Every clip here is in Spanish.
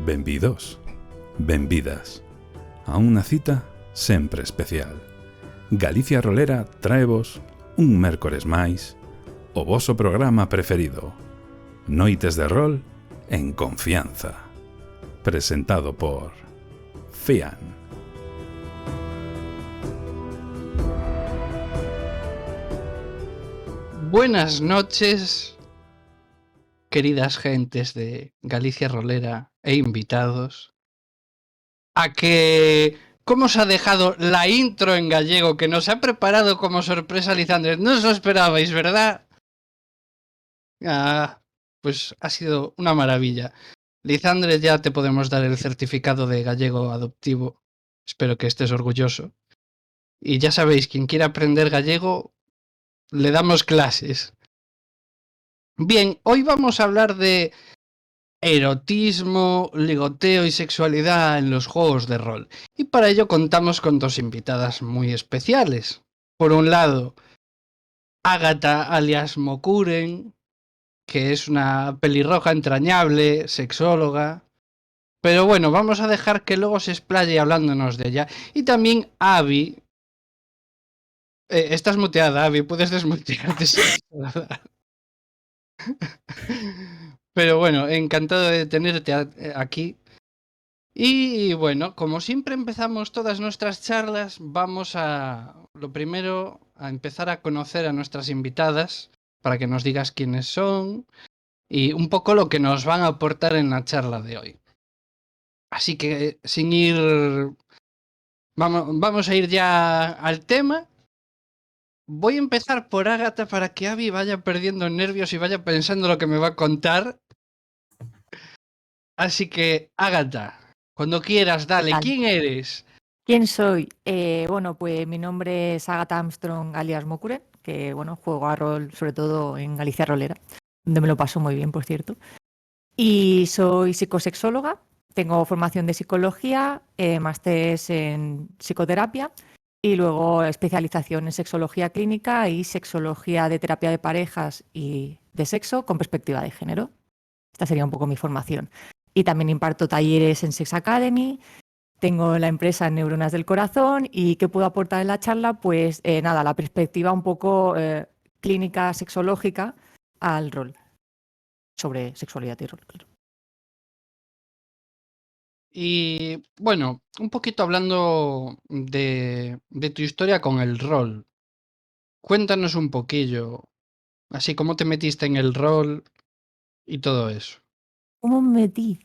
Benvidos, benvidas a unha cita sempre especial. Galicia Rolera traevos un mércores máis o voso programa preferido, Noites de Rol en Confianza, presentado por Fian. Buenas noches, queridas gentes de Galicia Rolera e invitados. A que... ¿Cómo os ha dejado la intro en gallego que nos ha preparado como sorpresa Lizandres? No os lo esperabais, ¿verdad? Pues ha sido una maravilla. Lizandres, ya te podemos dar el certificado de gallego adoptivo. Espero que estés orgulloso. Y ya sabéis, quien quiera aprender gallego, le damos clases. Bien, hoy vamos a hablar de erotismo, ligoteo y sexualidad en los juegos de rol. Y para ello contamos con dos invitadas muy especiales. Por un lado, Ágata alias Mokuren, que es una pelirroja entrañable, sexóloga. Pero bueno, vamos a dejar que luego se explaye hablándonos de ella. Y también Abby. Estás muteada, Abby, puedes desmutearte. Pero bueno, encantado de tenerte aquí. Y bueno, como siempre empezamos todas nuestras charlas, vamos a, lo primero, a empezar a conocer a nuestras invitadas para que nos digas quiénes son y un poco lo que nos van a aportar en la charla de hoy. Así que sin ir, vamos a ir ya al tema. Voy a empezar por Ágata para que Abby vaya perdiendo nervios y vaya pensando lo que me va a contar. Así que, Ágata, cuando quieras, dale, ¿quién eres? ¿Quién soy? Bueno, pues mi nombre es Ágata Armstrong alias Mokuren, que bueno, juego a rol sobre todo en Galicia Rolera, donde me lo paso muy bien, por cierto. Y soy psicosexóloga, tengo formación de psicología, másteres en psicoterapia y luego especialización en sexología clínica y sexología de terapia de parejas y de sexo con perspectiva de género. Esta sería un poco mi formación. Y también imparto talleres en Sex Academy. Tengo la empresa Neuronas del Corazón y ¿qué puedo aportar en la charla? Pues nada, la perspectiva un poco clínica, sexológica al rol, sobre sexualidad y rol, claro. Y bueno, un poquito hablando de tu historia con el rol. Cuéntanos un poquillo, así cómo te metiste en el rol y todo eso. ¿Cómo me metí?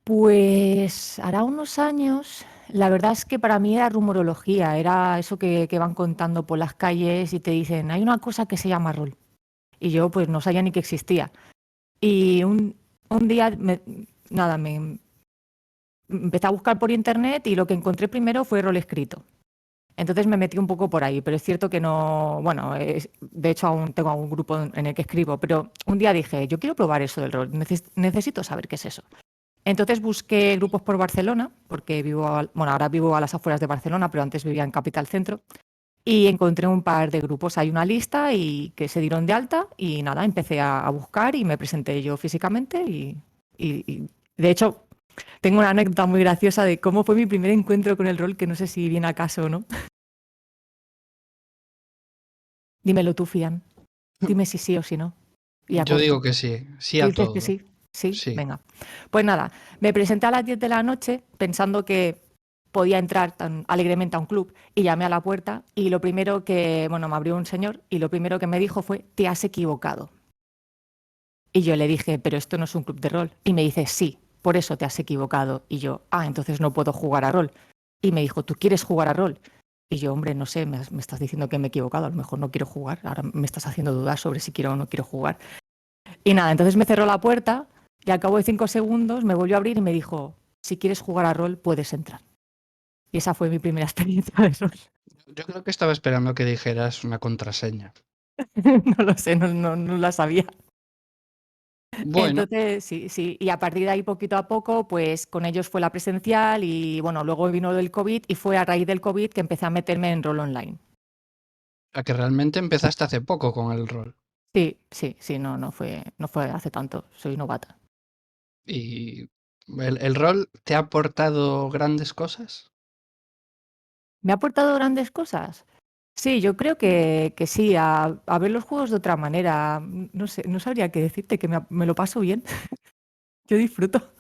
Pues hará unos años, la verdad es que para mí era rumorología, era eso que van contando por las calles y te dicen, hay una cosa que se llama rol. Y yo pues no sabía ni que existía. Y un día, nada, me empecé a buscar por internet y lo que encontré primero fue rol escrito. Entonces me metí un poco por ahí, pero es cierto que no, bueno, de hecho aún tengo un grupo en el que escribo, pero un día dije, yo quiero probar eso del rol, necesito saber qué es eso. Entonces busqué grupos por Barcelona, porque ahora vivo a las afueras de Barcelona, pero antes vivía en Capital Centro, y encontré un par de grupos, hay una lista y que se dieron de alta y nada, empecé a buscar y me presenté yo físicamente y de hecho tengo una anécdota muy graciosa de cómo fue mi primer encuentro con el rol, que no sé si viene a caso o no. Dímelo tú, Fian. Dime si sí o si no. Y Yo acorto. digo que sí, sí ¿Tú a dices todo. que sí? Sí, Sí. venga. Pues nada, me presenté a las 10 de la noche pensando que podía entrar tan alegremente a un club y llamé a la puerta y lo primero que, bueno, me abrió un señor y lo primero que me dijo fue, te has equivocado. Y yo le dije, pero esto no es un club de rol. Y me dice, sí, por eso te has equivocado. Y yo, entonces no puedo jugar a rol. Y me dijo, ¿tú quieres jugar a rol? Y yo, hombre, no sé, me estás diciendo que me he equivocado, a lo mejor no quiero jugar, ahora me estás haciendo dudar sobre si quiero o no quiero jugar. Y nada, entonces me cerró la puerta y al cabo de 5 segundos me volvió a abrir y me dijo, si quieres jugar a rol, puedes entrar. Y esa fue mi primera experiencia de rol. Yo creo que estaba esperando que dijeras una contraseña. No lo sé, no la sabía. Bueno, Entonces, sí. Y a partir de ahí, poquito a poco, pues con ellos fue la presencial y bueno, luego vino el COVID y fue a raíz del COVID que empecé a meterme en rol online. a que realmente empezaste hace poco con el rol. Sí, no fue hace tanto, soy novata. Y ¿El rol te ha aportado grandes cosas? ¿Me ha aportado grandes cosas? Sí, yo creo que sí, a ver los juegos de otra manera. No sé, no sabría qué decirte, que me lo paso bien. Yo disfruto.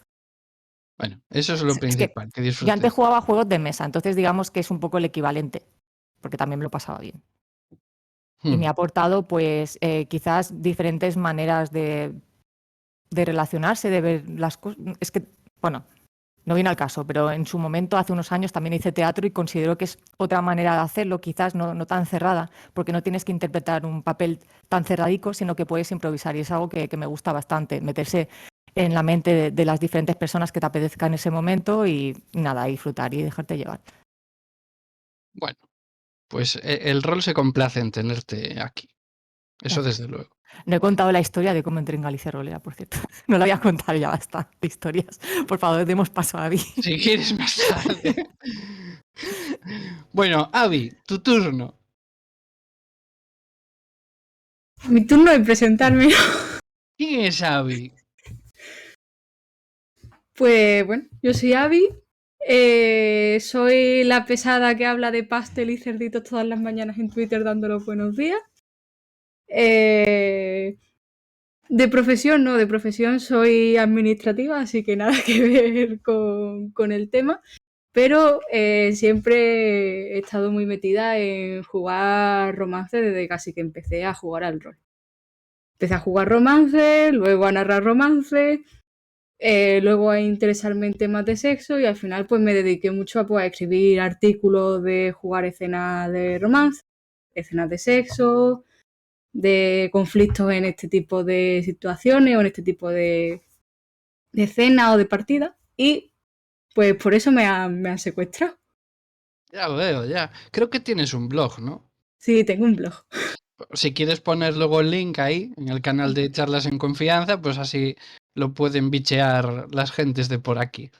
Bueno, eso es lo Es que principal, que yo antes disfrutes. jugaba juegos de mesa, entonces digamos que es un poco el equivalente, porque también me lo pasaba bien. Y me ha aportado, pues, quizás diferentes maneras de relacionarse, de ver las cosas. Es que, bueno, no viene al caso, pero en su momento, hace unos años, también hice teatro y considero que es otra manera de hacerlo, quizás no tan cerrada, porque no tienes que interpretar un papel tan cerradico, sino que puedes improvisar. Y es algo que me gusta bastante, meterse en la mente de las diferentes personas que te apetezca en ese momento y nada, disfrutar y dejarte llevar. Bueno, pues el rol se complace en tenerte aquí. Eso Gracias. desde luego. No he contado la historia de cómo entré en Galicia Rolera, por cierto. No la voy a contar, ya basta de historias. Por favor, demos paso a Abby. Si quieres más tarde. Bueno, Abby, tu turno. Mi turno de presentarme. ¿Quién es Abby? Pues bueno, yo soy Abby. Soy la pesada que habla de pastel y cerditos todas las mañanas en Twitter dando los buenos días. De profesión, no, de profesión soy administrativa, así que nada que ver con el tema. Pero siempre he estado muy metida en jugar romance desde casi que empecé a jugar al rol. Empecé a jugar romance, luego a narrar romance, luego a interesarme en temas de sexo y al final pues me dediqué mucho a escribir artículos de jugar escenas de romance, escenas de sexo, de conflictos en este tipo de situaciones o en este tipo de escenas o de partidas y pues por eso me han secuestrado. Ya veo, ya. Creo que tienes un blog, ¿no? Sí, tengo un blog. Si quieres poner luego el link ahí, en el canal de Charlas en Confianza, pues así lo pueden bichear las gentes de por aquí.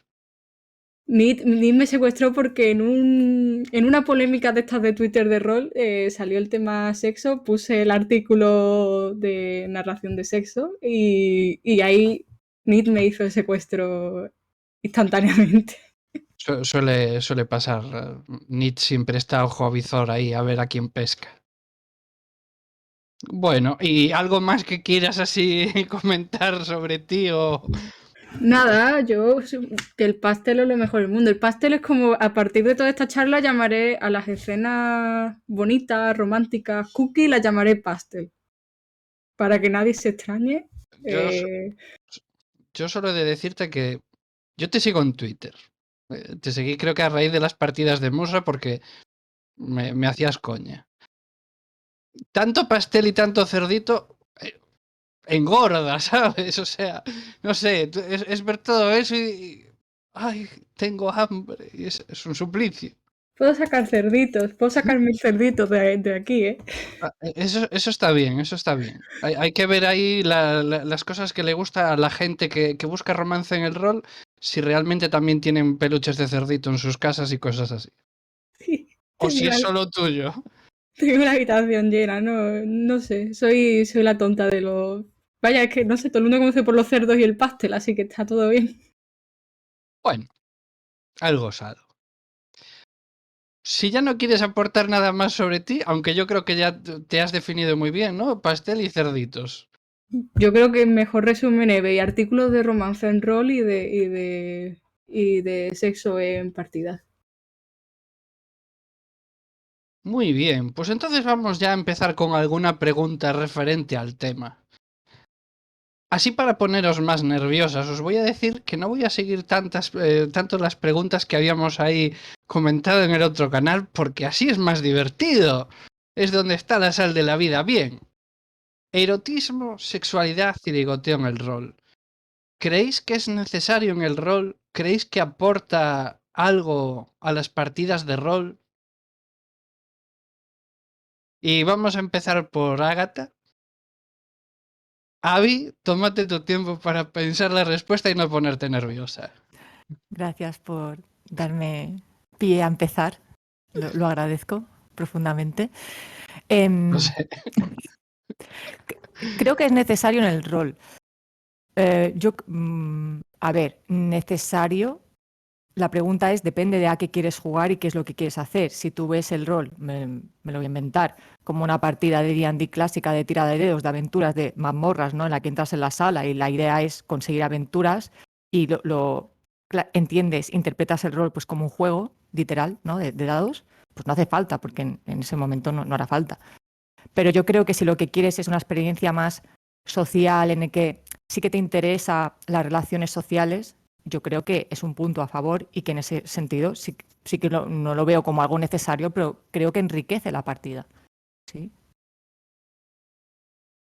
Nid me secuestró porque en una polémica de estas de Twitter de rol salió el tema sexo, puse el artículo de narración de sexo y ahí Nid me hizo el secuestro instantáneamente. Suele pasar. Nit siempre está ojo a visor ahí a ver a quién pesca. Bueno, ¿y algo más que quieras así comentar sobre ti o...? Nada, que el pastel es lo mejor del mundo. El pastel es como, a partir de toda esta charla, llamaré a las escenas bonitas, románticas, cookie, las llamaré pastel. Para que nadie se extrañe. Yo solo he de decirte que yo te sigo en Twitter. Te seguí creo que a raíz de las partidas de Musra porque me hacías coña. Tanto pastel y tanto cerdito engorda, ¿sabes? O sea, no sé, es ver todo eso y... Ay, tengo hambre. Y es un suplicio. Puedo sacar cerditos, puedo sacar mis cerditos de aquí, ¿eh? Eso está bien, eso está bien. Hay que ver ahí las cosas que le gusta a la gente que busca romance en el rol, si realmente también tienen peluches de cerdito en sus casas y cosas así. Sí, O si es solo tuyo. tengo la habitación llena, no sé, soy la tonta de los... Vaya, es que no sé, todo el mundo conoce por los cerdos y el pastel, así que está todo bien. Bueno, algo osado. Si ya no quieres aportar nada más sobre ti, aunque yo creo que ya te has definido muy bien, ¿no? Pastel y cerditos. Yo creo que mejor resumen es ver artículos de romance en rol y de sexo en partidas. Muy bien, pues entonces vamos ya a empezar con alguna pregunta referente al tema. Así para poneros más nerviosas, os voy a decir que no voy a seguir tanto las preguntas que habíamos ahí comentado en el otro canal, porque así es más divertido. Es donde está la sal de la vida. Bien. Erotismo, sexualidad y ligoteo en el rol. ¿Creéis que es necesario en el rol? ¿Creéis que aporta algo a las partidas de rol? Y vamos a empezar por Ágata. Abby, tómate tu tiempo para pensar la respuesta y no ponerte nerviosa. Gracias por darme pie a empezar. Lo agradezco profundamente. No sé. Creo que es necesario en el rol. A ver, necesario. La pregunta es, depende de a qué quieres jugar y qué es lo que quieres hacer. Si tú ves el rol, me lo voy a inventar, como una partida de D&D clásica de tirada de dedos, de aventuras, de mazmorras, ¿no? En la que entras en la sala y la idea es conseguir aventuras y entiendes, interpretas el rol pues como un juego, literal, ¿no? De dados, pues no hace falta, porque en ese momento no hará falta. Pero yo creo que si lo que quieres es una experiencia más social, en el que sí que te interesa las relaciones sociales, yo creo que es un punto a favor y que en ese sentido sí que no lo veo como algo necesario, pero creo que enriquece la partida. ¿Sí?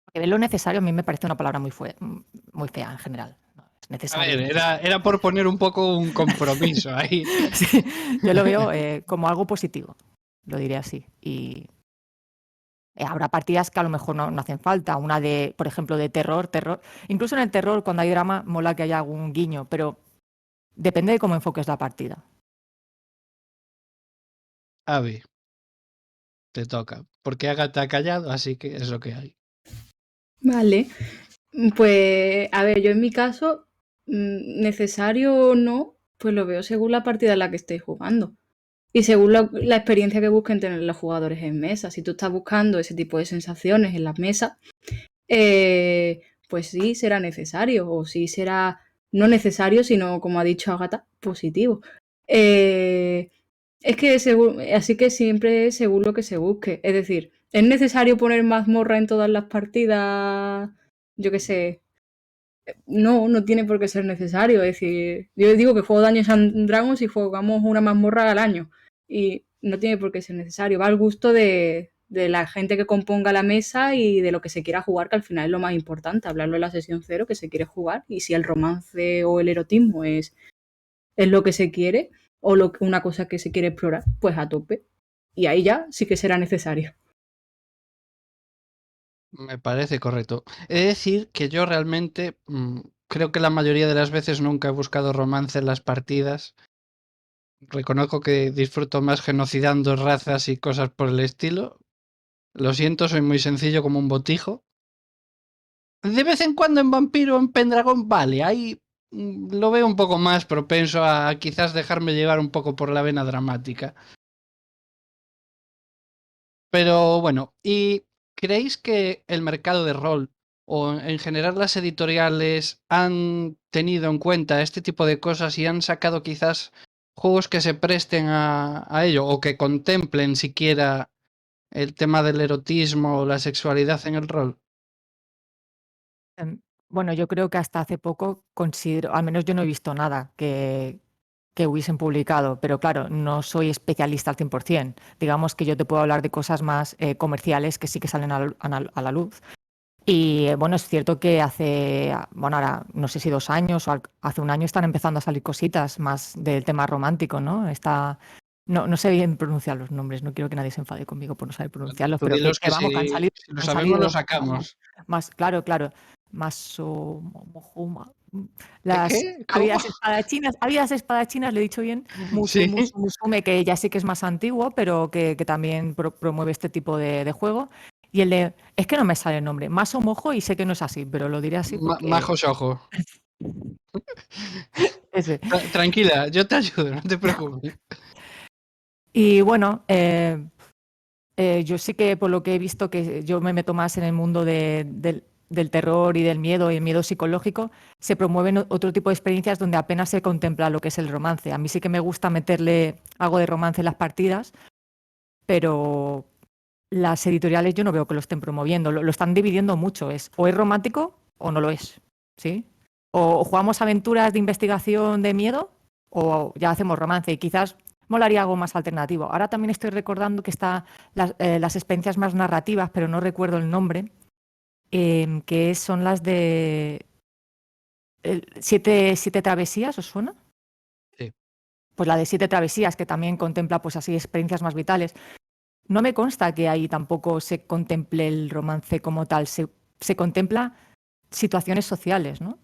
Porque de lo necesario a mí me parece una palabra muy fea en general. No, es A necesario. ver, era por poner un poco un compromiso ahí. Sí, yo lo veo como algo positivo, lo diré así. Y habrá partidas que a lo mejor no hacen falta. Una de, por ejemplo, de terror. Incluso en el terror, cuando hay drama, mola que haya algún guiño, pero depende de cómo enfoques la partida. Avi, te toca. Porque Agatha ha callado, así que es lo que hay. Vale. Pues, a ver, yo en mi caso, necesario o no, pues lo veo según la partida en la que estéis jugando. Y según la experiencia que busquen tener los jugadores en mesa. Si tú estás buscando ese tipo de sensaciones en las mesas, pues sí será necesario, o sí será no necesario, sino, como ha dicho Agatha, positivo. Es que así que siempre es según lo que se busque. Es decir, ¿es necesario poner mazmorra en todas las partidas? Yo qué sé. No tiene por qué ser necesario. Es decir, yo digo que juego Dungeons and Dragons y jugamos una mazmorra al año. Y no tiene por qué ser necesario. Va al gusto de la gente que componga la mesa y de lo que se quiera jugar, que al final es lo más importante, hablarlo en la sesión cero, que se quiere jugar. Y si el romance o el erotismo es lo que se quiere o una cosa que se quiere explorar, pues a tope. Y ahí ya sí que será necesario. Me parece correcto. He de decir que yo realmente creo que la mayoría de las veces nunca he buscado romance en las partidas. Reconozco que disfruto más genocidando razas y cosas por el estilo. Lo siento, soy muy sencillo como un botijo. De vez en cuando en Vampiro, en Pendragón, vale, ahí lo veo un poco más propenso a quizás dejarme llevar un poco por la vena dramática. Pero bueno, ¿y creéis que el mercado de rol o en general las editoriales han tenido en cuenta este tipo de cosas y han sacado quizás juegos que se presten a ello o que contemplen siquiera el tema del erotismo o la sexualidad en el rol? Bueno, yo creo que hasta hace poco al menos yo no he visto nada que hubiesen publicado, pero claro, no soy especialista al 100%. Digamos que yo te puedo hablar de cosas más comerciales que sí que salen a la luz. Y bueno, es cierto que bueno, ahora no sé si 2 años o hace un año están empezando a salir cositas más del tema romántico, ¿no? No sé bien pronunciar los nombres, no quiero que nadie se enfade conmigo por no saber pronunciarlos, Tú pero dilos que que vamos, que si lo han sabemos lo salido sacamos. más, claro, más ¿Qué las qué? ¿Cómo? habidas espadachinas, lo he dicho bien, Sí. Musume, que ya sí que es más antiguo, pero que también promueve este tipo de juego. Y es que no me sale el nombre, Maso Mojo, y sé que no es así, pero lo diré así porque Majo Sojo. ese. Tranquila, yo te ayudo, no te preocupes. Y bueno, yo sí que por lo que he visto que yo me meto más en el mundo del terror y del miedo y el miedo psicológico, se promueven otro tipo de experiencias donde apenas se contempla lo que es el romance. A mí sí que me gusta meterle algo de romance en las partidas, pero las editoriales yo no veo que lo estén promoviendo, lo están dividiendo mucho, o es romántico o no lo es, ¿sí? O jugamos aventuras de investigación de miedo o ya hacemos romance y quizás molaría algo más alternativo. Ahora también estoy recordando que están las experiencias más narrativas, pero no recuerdo el nombre, que son las de siete travesías, ¿os suena? Sí. Pues la de 7 travesías, que también contempla pues así experiencias más vitales. No me consta que ahí tampoco se contemple el romance como tal, se contempla situaciones sociales, ¿no?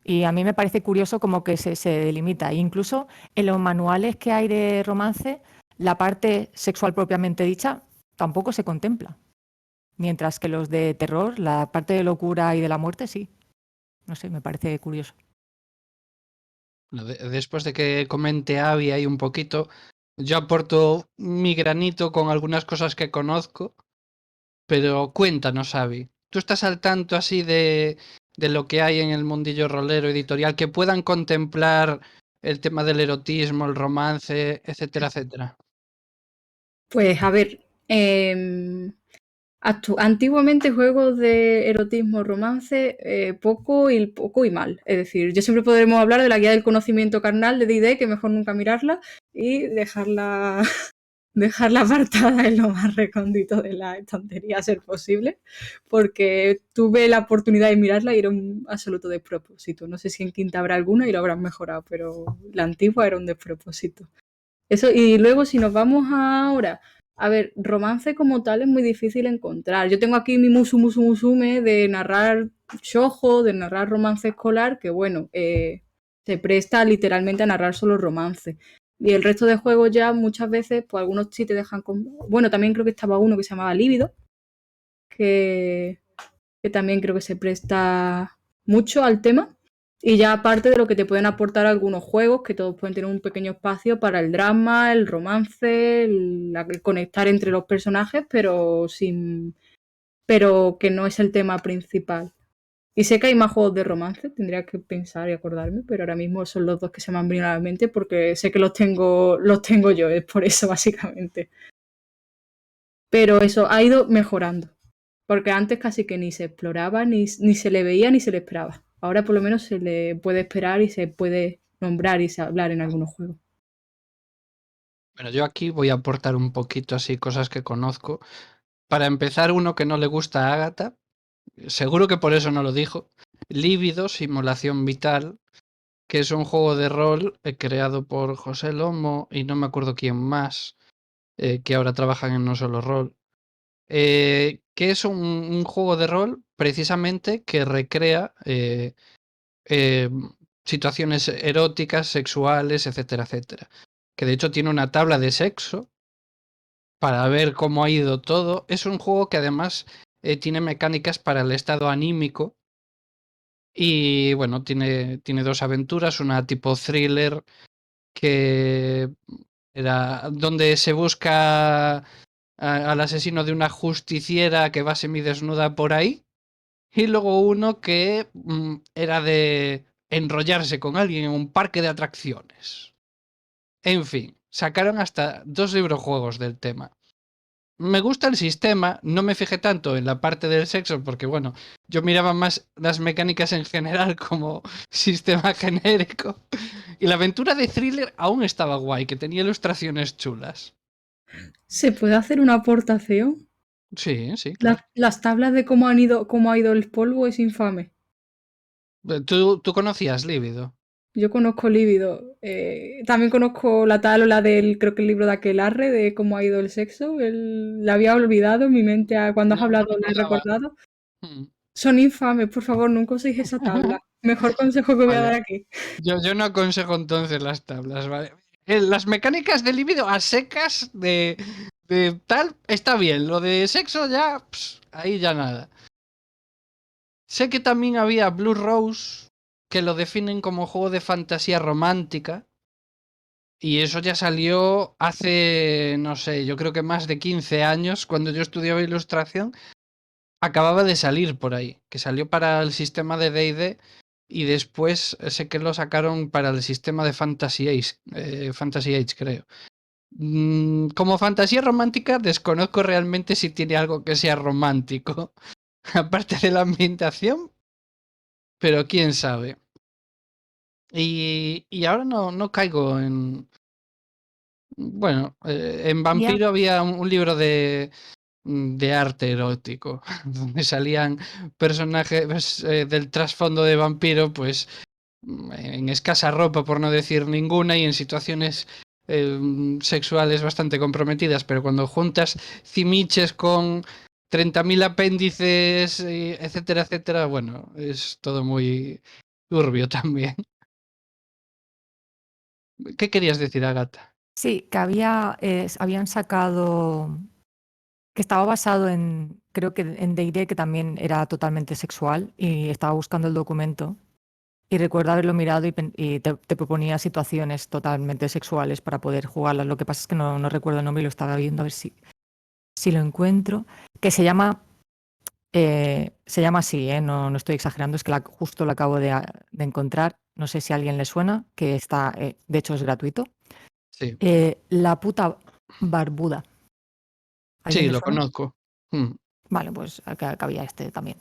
Y a mí me parece curioso como que se delimita. E incluso en los manuales que hay de romance, la parte sexual propiamente dicha tampoco se contempla. Mientras que los de terror, la parte de locura y de la muerte, sí. No sé, me parece curioso. Después de que comente Avi ahí un poquito, yo aporto mi granito con algunas cosas que conozco, pero cuéntanos, Avi. ¿Tú estás al tanto así de lo que hay en el mundillo rolero editorial que puedan contemplar el tema del erotismo, el romance, etcétera, etcétera? Pues a ver, antiguamente juegos de erotismo, romance, poco y mal. Es decir, yo siempre podremos hablar de la guía del conocimiento carnal de D&D, que mejor nunca mirarla y dejarla, dejarla apartada en lo más recóndito de la estantería a ser posible, porque tuve la oportunidad de mirarla y era un absoluto despropósito. No sé si en quinta habrá alguna y lo habrán mejorado, pero la antigua era un despropósito. Eso, y luego si nos vamos ahora, a ver, romance como tal es muy difícil encontrar. Yo tengo aquí mi musume de narrar shoujo, de narrar romance escolar, que bueno, se presta literalmente a narrar solo romance. Y el resto de juegos ya muchas veces, pues algunos sí te dejan con... Bueno, también creo que estaba uno que se llamaba Lívido, que, que también creo que se presta mucho al tema. Y ya aparte de lo que te pueden aportar algunos juegos, que todos pueden tener un pequeño espacio para el drama, el romance, el conectar entre los personajes, pero que no es el tema principal. Y sé que hay más juegos de romance, tendría que pensar y acordarme, pero ahora mismo son los dos que se me han venido a la mente porque sé que los tengo yo, es por eso básicamente. Pero eso ha ido mejorando, porque antes casi que ni se exploraba, ni se le veía, ni se le esperaba. Ahora por lo menos se le puede esperar y se puede nombrar y se hablar en algunos juegos. Bueno, yo aquí voy a aportar un poquito así cosas que conozco. Para empezar, uno que no le gusta a Ágata, seguro que por eso no lo dijo. Lívido, Simulación Vital, que es un juego de rol creado por José Lomo y no me acuerdo quién más, que ahora trabajan en No Solo Rol. Que es un juego de rol precisamente que recrea eh, situaciones eróticas, sexuales, etcétera, etcétera. Que de hecho tiene una tabla de sexo para ver cómo ha ido todo. Es un juego que además tiene mecánicas para el estado anímico. Y bueno, tiene dos aventuras, una tipo thriller que era donde se busca al asesino de una justiciera que va semidesnuda por ahí. Y luego uno que era de enrollarse con alguien en un parque de atracciones. En fin, sacaron hasta 2 librojuegos del tema. Me gusta el sistema, no me fijé tanto en la parte del sexo porque, bueno, yo miraba más las mecánicas en general como sistema genérico. Y la aventura de thriller aún estaba guay, que tenía ilustraciones chulas. ¿Se puede hacer una aportación? Sí, sí, claro. Las tablas de cómo ha ido el polvo es infame. ¿Tú conocías Lívido? Yo conozco Lívido. También conozco la tal o la del, creo que el libro de Aquelarre, de cómo ha ido el sexo. La había olvidado en mi mente cuando has No, no hablado, la he recordaba. recordado. Son infames, por favor, nunca uséis esa tabla. Mejor consejo que voy a Vale. dar aquí. Yo no aconsejo entonces las tablas, ¿vale? Las mecánicas de libido a secas de tal está bien. Lo de sexo ya, ahí ya nada. Sé que también había Blue Rose, que lo definen como juego de fantasía romántica. Y eso ya salió hace, no sé, yo creo que más de 15 años, cuando yo estudiaba ilustración, acababa de salir por ahí, que salió para el sistema de D&D y después sé que lo sacaron para el sistema de Fantasy Age creo. Como fantasía romántica desconozco realmente si tiene algo que sea romántico, aparte de la ambientación, pero quién sabe. Y ahora no caigo en... Bueno, en Ya. Vampiro había un libro de arte erótico, donde salían personajes del trasfondo de vampiro, pues en escasa ropa, por no decir ninguna, y en situaciones sexuales bastante comprometidas, pero cuando juntas cimiches con 30.000 apéndices, etcétera, etcétera, bueno, es todo muy turbio también. ¿Qué querías decir, Agata? Sí, que habían sacado, que estaba basado en, creo que en D&D, que también era totalmente sexual, y estaba buscando el documento. Y recuerdo haberlo mirado y te proponía situaciones totalmente sexuales para poder jugarlas. Lo que pasa es que no recuerdo el nombre y lo estaba viendo a ver si lo encuentro. Que se llama así, no estoy exagerando, es que justo lo acabo de encontrar. No sé si a alguien le suena, que está, de hecho es gratuito. Sí, La puta barbuda. ¿Alguien sí, le lo suena? conozco. Mm. Vale, pues acá había este también.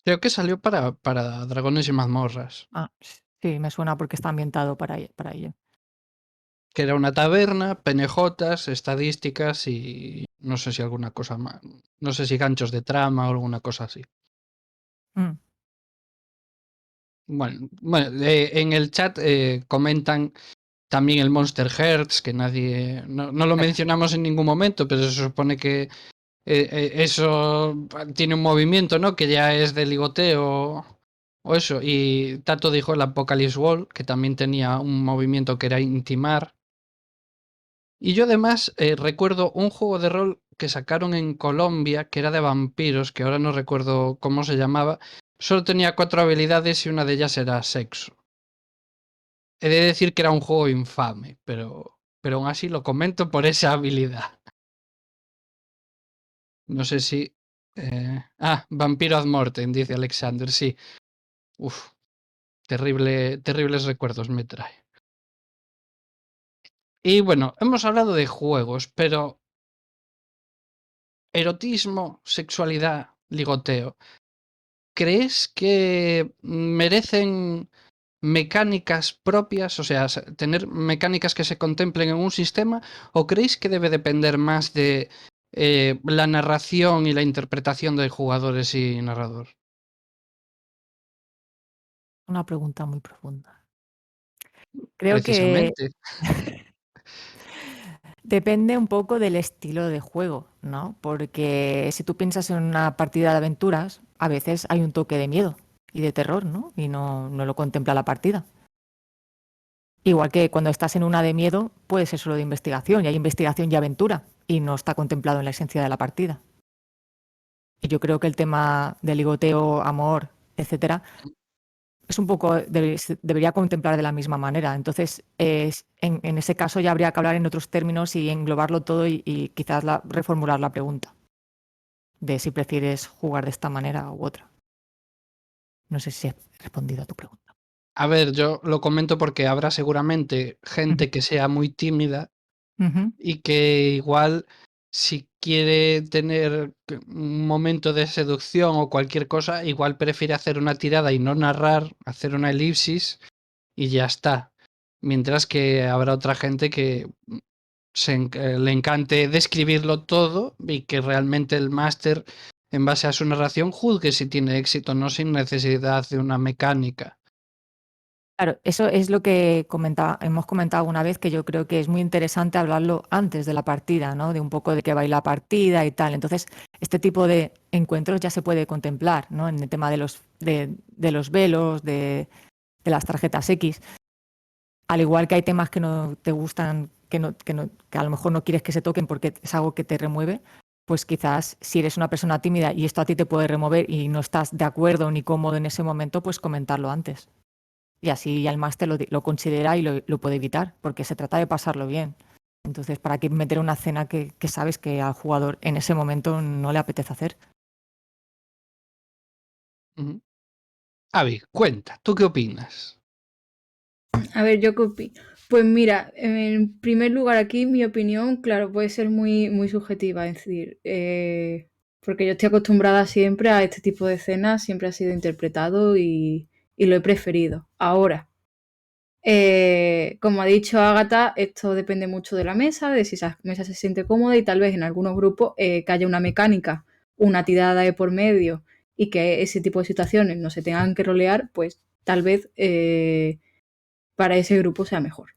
Creo que salió para Dragones y Mazmorras, Ah, sí, me suena porque está ambientado para ello. que era una taberna, penejotas, estadísticas y no sé si alguna cosa más. No sé si ganchos de trama o alguna cosa así. Mm. Bueno, en el chat comentan también el Monster Hearts, que nadie. No lo mencionamos en ningún momento, pero se supone que eso tiene un movimiento, ¿no? Que ya es de ligoteo o eso. Y Tato dijo el Apocalypse Wall, que también tenía un movimiento que era intimar. Y yo además recuerdo un juego de rol que sacaron en Colombia, que era de vampiros, que ahora no recuerdo cómo se llamaba. Solo tenía 4 habilidades y una de ellas era sexo. He de decir que era un juego infame, pero aún así lo comento por esa habilidad. No sé si... Vampiro ad Mortem, dice Alexander, sí. Uf, terribles recuerdos me trae. Y bueno, hemos hablado de juegos, pero erotismo, sexualidad, ligoteo. ¿Crees que merecen mecánicas propias, o sea, tener mecánicas que se contemplen en un sistema, o creéis que debe depender más de la narración y la interpretación de jugadores y narrador? Una pregunta muy profunda. Creo que Precisamente. depende un poco del estilo de juego, ¿no? Porque si tú piensas en una partida de aventuras, a veces hay un toque de miedo y de terror, ¿no? Y no lo contempla la partida. Igual que cuando estás en una de miedo, puede ser solo de investigación, y hay investigación y aventura, y no está contemplado en la esencia de la partida. Y yo creo que el tema de ligoteo, amor, etcétera, es un poco, debería contemplar de la misma manera. Entonces, en ese caso ya habría que hablar en otros términos y englobarlo todo y quizás reformular la pregunta de si prefieres jugar de esta manera u otra. No sé si he respondido a tu pregunta. A ver, yo lo comento porque habrá seguramente gente que sea muy tímida Ujú. y que igual si quiere tener un momento de seducción o cualquier cosa, igual prefiere hacer una tirada y no narrar, hacer una elipsis y ya está. Mientras que habrá otra gente que le encante describirlo todo y que realmente el máster, en base a su narración, juzgue si tiene éxito o no sin necesidad de una mecánica. Claro, eso es lo que hemos comentado alguna vez, que yo creo que es muy interesante hablarlo antes de la partida, ¿no? De un poco de qué va a ir la partida y tal. Entonces, este tipo de encuentros ya se puede contemplar, ¿no? En el tema de los velos, de las tarjetas X. Al igual que hay temas que no te gustan, que a lo mejor no quieres que se toquen porque es algo que te remueve, pues quizás si eres una persona tímida y esto a ti te puede remover y no estás de acuerdo ni cómodo en ese momento, pues comentarlo antes. Y así ya el máster lo considera y lo puede evitar, porque se trata de pasarlo bien. Entonces, ¿para qué meter una cena que sabes que al jugador en ese momento no le apetece hacer? Ujú. Avi, cuenta, ¿tú qué opinas? A ver, yo qué opino. Pues mira, en primer lugar aquí mi opinión, claro, puede ser muy, muy subjetiva, es decir, porque yo estoy acostumbrada siempre a este tipo de escenas, siempre ha sido interpretado y lo he preferido. Ahora, como ha dicho Ágata, esto depende mucho de la mesa, de si esa mesa se siente cómoda y tal vez en algunos grupos que haya una mecánica, una tirada de por medio y que ese tipo de situaciones no se tengan que rolear, pues tal vez para ese grupo sea mejor.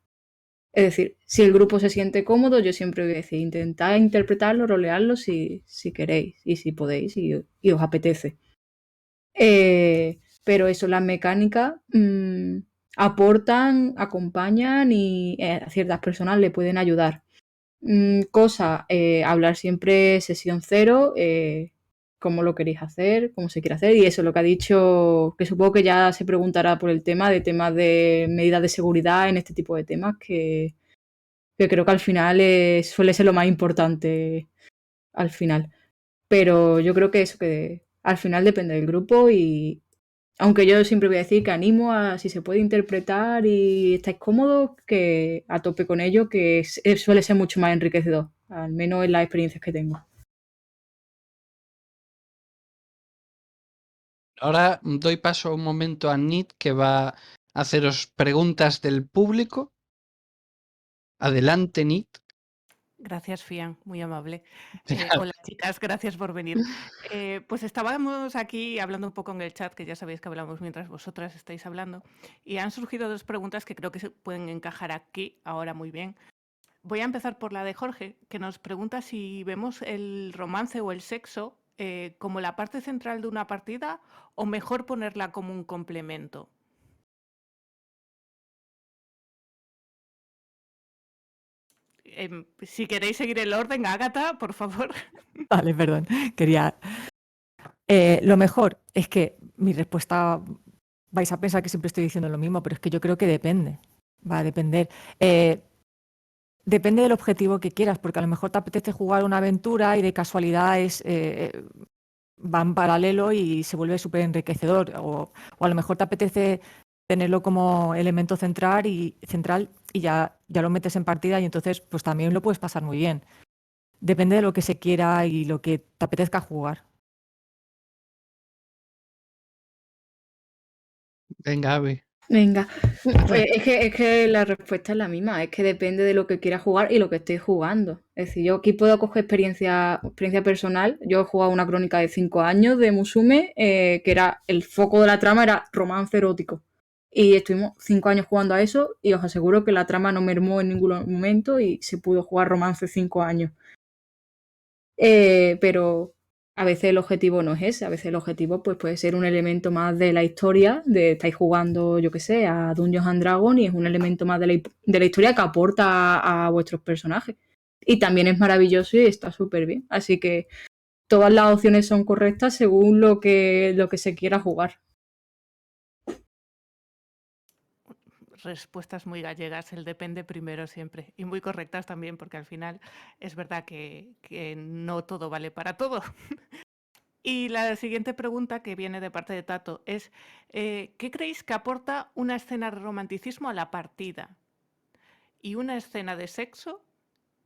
Es decir, si el grupo se siente cómodo, yo siempre voy a decir, intentad interpretarlo, rolearlo si queréis y si podéis y os apetece. Pero eso, las mecánicas aportan, acompañan y a ciertas personas le pueden ayudar. Hablar siempre sesión cero, cómo lo queréis hacer, cómo se quiere hacer, y eso, lo que ha dicho, que supongo que ya se preguntará por el tema de medidas de seguridad en este tipo de temas, que creo que al final suele ser lo más importante al final. Pero yo creo que eso, que al final depende del grupo, y aunque yo siempre voy a decir que animo a, si se puede interpretar y estáis cómodos, que a tope con ello, que suele ser mucho más enriquecedor, al menos en las experiencias que tengo. Ahora doy paso un momento a Nit, que va a haceros preguntas del público. Adelante, Nit. Gracias, Fian, muy amable. Hola, chicas, gracias por venir. Pues estábamos aquí hablando un poco en el chat, que ya sabéis que hablamos mientras vosotras estáis hablando, y han surgido dos preguntas que creo que se pueden encajar aquí ahora muy bien. Voy a empezar por la de Jorge, que nos pregunta si vemos el romance o el sexo como la parte central de una partida o mejor ponerla como un complemento. Si queréis seguir el orden, Ágata, por favor. Vale, perdón. Quería. Lo mejor es que mi respuesta, vais a pensar que siempre estoy diciendo lo mismo, pero es que yo creo que depende. Va a depender. Depende del objetivo que quieras, porque a lo mejor te apetece jugar una aventura y de casualidad va en paralelo y se vuelve súper enriquecedor. O a lo mejor te apetece tenerlo como elemento central y ya lo metes en partida y entonces pues también lo puedes pasar muy bien. Depende de lo que se quiera y lo que te apetezca jugar. Venga, Ave. Venga, pues es que la respuesta es la misma, es que depende de lo que quieras jugar y lo que estés jugando. Es decir, yo aquí puedo coger experiencia personal. Yo he jugado una crónica de 5 años de Musume, que era el foco de la trama, era romance erótico. Y estuvimos 5 años jugando a eso y os aseguro que la trama no mermó en ningún momento y se pudo jugar romance 5 años. Pero a veces el objetivo no es ese, a veces el objetivo pues, puede ser un elemento más de la historia, de estáis jugando, yo qué sé, a Dungeons and Dragons y es un elemento más de la historia que aporta a vuestros personajes. Y también es maravilloso y está súper bien. Así que todas las opciones son correctas según lo que se quiera jugar. Respuestas muy gallegas, el depende primero siempre. Y muy correctas también, porque al final es verdad que no todo vale para todo. Y la siguiente pregunta, que viene de parte de Tato, es ¿qué creéis que aporta una escena de romanticismo a la partida? Y una escena de sexo.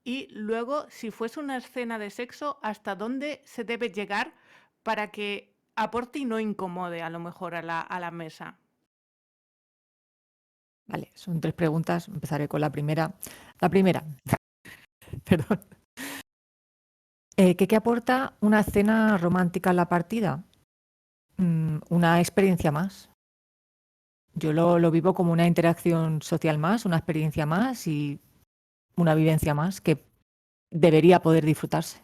Y luego, si fuese una escena de sexo, ¿hasta dónde se debe llegar para que aporte y no incomode a lo mejor a la mesa? Vale, son 3 preguntas. Empezaré con la primera. La primera, perdón. ¿Qué aporta una escena romántica en la partida? Una experiencia más. Yo lo vivo como una interacción social más, una experiencia más y una vivencia más que debería poder disfrutarse.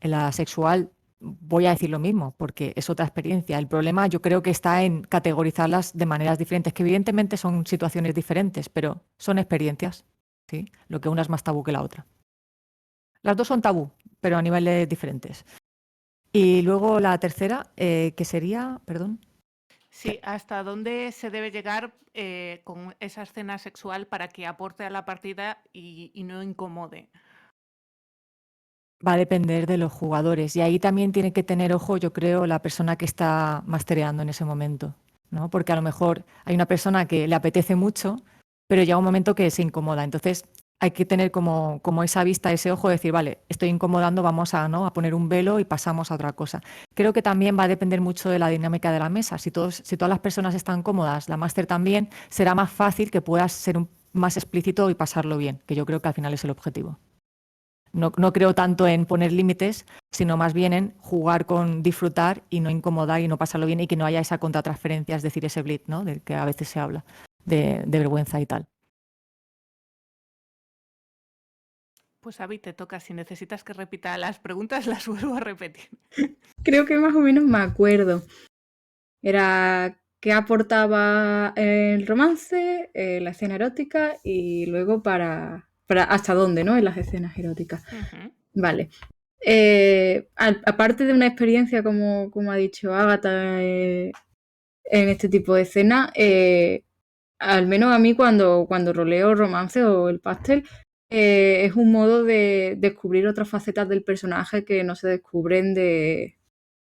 En la sexual voy a decir lo mismo, porque es otra experiencia. El problema yo creo que está en categorizarlas de maneras diferentes, que evidentemente son situaciones diferentes, pero son experiencias, ¿sí? Lo que una es más tabú que la otra. Las dos son tabú, pero a niveles diferentes. Y luego la tercera, que sería, perdón. Sí, ¿hasta dónde se debe llegar con esa escena sexual para que aporte a la partida y no incomode? Va a depender de los jugadores y ahí también tiene que tener ojo, yo creo, la persona que está mastereando en ese momento, ¿no? Porque a lo mejor hay una persona que le apetece mucho, pero llega un momento que se incomoda. Entonces hay que tener como esa vista, ese ojo de decir, vale, estoy incomodando, vamos a poner un velo y pasamos a otra cosa. Creo que también va a depender mucho de la dinámica de la mesa. Si todas las personas están cómodas, la máster también, será más fácil que puedas ser más explícito y pasarlo bien, que yo creo que al final es el objetivo. No creo tanto en poner límites, sino más bien en jugar con disfrutar y no incomodar y no pasarlo bien y que no haya esa contratransferencia, es decir, ese blitz, ¿no? Del que a veces se habla, de vergüenza y tal. Pues Avi, te toca. Si necesitas que repita las preguntas, las vuelvo a repetir. Creo que más o menos me acuerdo. Era qué aportaba el romance, la escena erótica y luego para hasta dónde, ¿no? En las escenas eróticas. Uh-huh. Vale. Aparte de una experiencia, como ha dicho Ágata, en este tipo de escena, al menos a mí cuando roleo romance o el pastel, es un modo de descubrir otras facetas del personaje que no se descubren de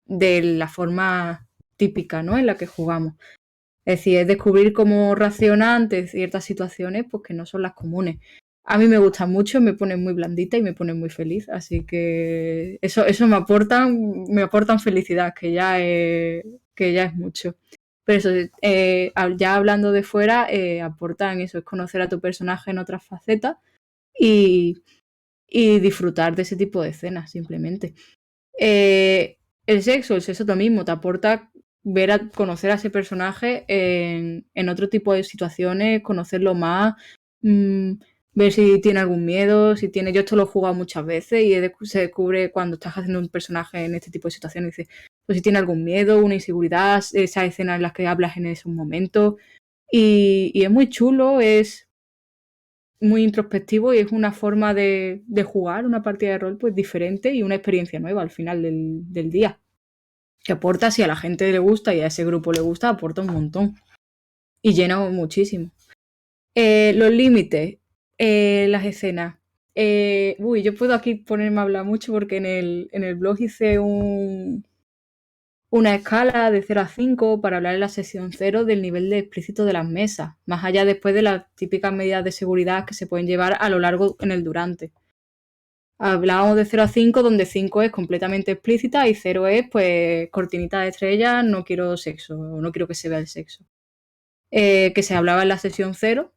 la forma típica, ¿no?, en la que jugamos. Es decir, es descubrir cómo reacciona ante ciertas situaciones pues, que no son las comunes. A mí me gustan mucho, me ponen muy blandita y me ponen muy feliz, así que eso me aportan felicidad, que ya es mucho. Pero eso, ya hablando de fuera, aportan eso, es conocer a tu personaje en otras facetas y disfrutar de ese tipo de escenas, simplemente. El sexo lo mismo, te aporta conocer a ese personaje en otro tipo de situaciones, conocerlo más, ver si tiene algún miedo, si tiene. Yo esto lo he jugado muchas veces y se descubre cuando estás haciendo un personaje en este tipo de situaciones, dices, pues si tiene algún miedo, una inseguridad, esas escenas en las que hablas en esos momentos. Y es muy chulo, es muy introspectivo y es una forma de jugar una partida de rol pues diferente y una experiencia nueva al final del día. Que aporta, si a la gente le gusta y a ese grupo le gusta, aporta un montón. Y llena muchísimo. Los límites, las escenas. Yo puedo aquí ponerme a hablar mucho porque en el blog hice una escala de 0 a 5 para hablar en la sesión 0 del nivel de explícito de las mesas, más allá después de las típicas medidas de seguridad que se pueden llevar a lo largo en el durante. Hablábamos de 0 a 5, donde 5 es completamente explícita y 0 es, pues, cortinita de estrellas, no quiero sexo, o no quiero que se vea el sexo. Que se hablaba en la sesión 0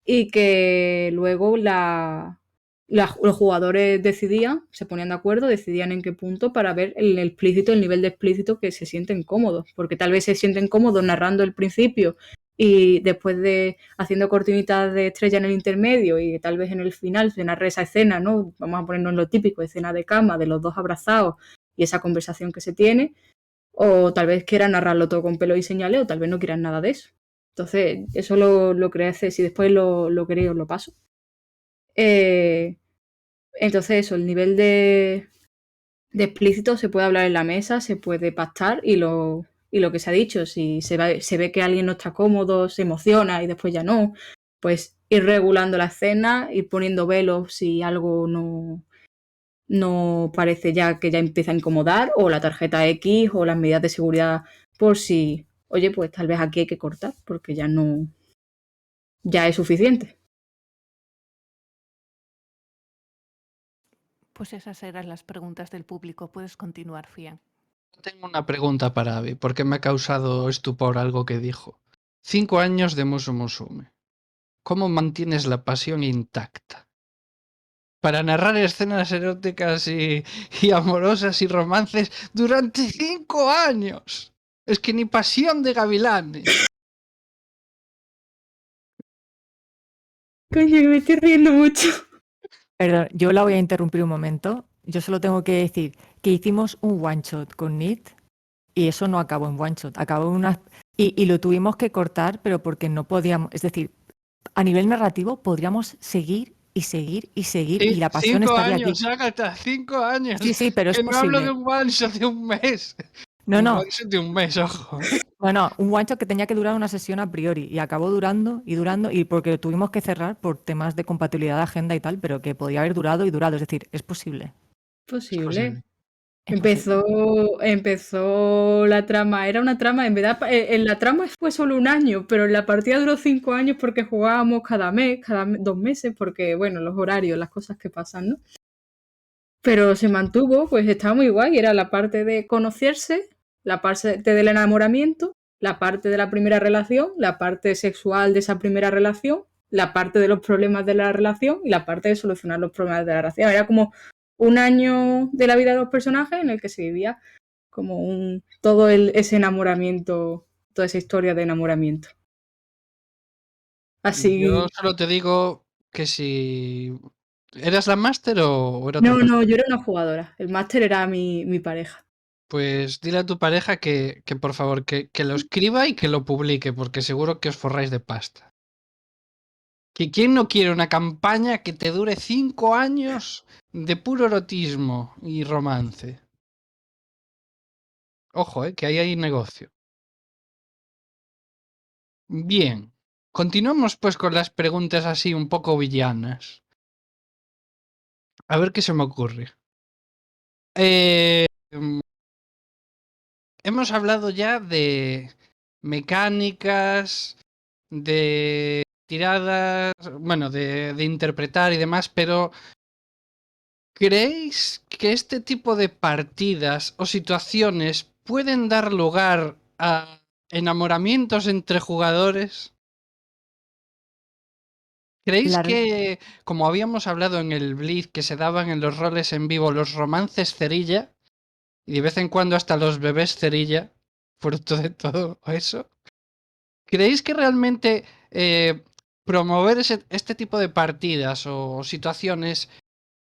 y que luego los jugadores decidían, se ponían de acuerdo, decidían en qué punto para ver el explícito, el nivel de explícito que se sienten cómodos, porque tal vez se sienten cómodos narrando el principio y después de haciendo cortinitas de estrella en el intermedio y tal vez en el final se narre esa escena, ¿no? Vamos a ponernos en lo típico, escena de cama de los dos abrazados y esa conversación que se tiene, o tal vez quieran narrarlo todo con pelo y señales, o tal vez no quieran nada de eso. Entonces, eso lo quería hacer, si después lo queréis os lo paso. Entonces eso, el nivel de explícito se puede hablar en la mesa, se puede pactar y lo que se ha dicho, si se ve que alguien no está cómodo, se emociona y después ya no, pues ir regulando la escena, ir poniendo velos si algo no parece ya que ya empieza a incomodar, o la tarjeta X o las medidas de seguridad por si, oye, pues tal vez aquí hay que cortar porque ya es suficiente. Pues esas eran las preguntas del público. Puedes continuar, Fian. Tengo una pregunta para Abby, porque me ha causado estupor algo que dijo. 5 años de Musu Musume. ¿Cómo mantienes la pasión intacta? Para narrar escenas eróticas y amorosas y romances durante 5 años. Es que ni Pasión de Gavilanes. Coño, me estoy riendo mucho. Perdón, yo la voy a interrumpir un momento. Yo solo tengo que decir que hicimos un one shot con Nit y eso no acabó en one shot, acabó en una. Y lo tuvimos que cortar, pero porque no podíamos. Es decir, a nivel narrativo podríamos seguir y seguir y seguir y la pasión 5 estaría aquí. años, Agatha, 5 años. Sí, pero es Que no hablo de posible. un one shot de un mes. No, Un no. one shot de un mes, ojo. Bueno, un one shot que tenía que durar una sesión a priori y acabó durando y porque lo tuvimos que cerrar por temas de compatibilidad de agenda y tal, pero que podía haber durado y durado. Es decir, es posible. Posible. Es posible. Empezó la trama, era una trama, en verdad, en la trama fue solo un año, pero en la partida duró 5 años porque jugábamos cada mes, 2 meses, porque, bueno, los horarios, las cosas que pasan, ¿no? Pero se mantuvo, pues estaba muy guay, era la parte de conocerse, la parte del enamoramiento, la parte de la primera relación, la parte sexual de esa primera relación, la parte de los problemas de la relación y la parte de solucionar los problemas de la relación. Era como un año de la vida de los personajes en el que se vivía como todo ese enamoramiento, toda esa historia de enamoramiento. Así. Yo solo te digo que si... ¿Eras la máster o era otra No, persona? yo era una jugadora. El máster era mi pareja. Pues dile a tu pareja que por favor, que lo escriba y que lo publique, porque seguro que os forráis de pasta. Que quién no quiere una campaña que te dure 5 años de puro erotismo y romance. Ojo, que ahí hay negocio. Bien. Continuamos pues con las preguntas así un poco villanas. A ver qué se me ocurre. Hemos hablado ya de mecánicas, de tiradas, bueno, de interpretar y demás, pero ¿creéis que este tipo de partidas o situaciones pueden dar lugar a enamoramientos entre jugadores? ¿Creéis La re- que, como habíamos hablado en el Blitz, que se daban en los roles en vivo los romances cerilla, y de vez en cuando hasta los bebés cerilla, fruto de todo eso? ¿Creéis que realmente promover este tipo de partidas o situaciones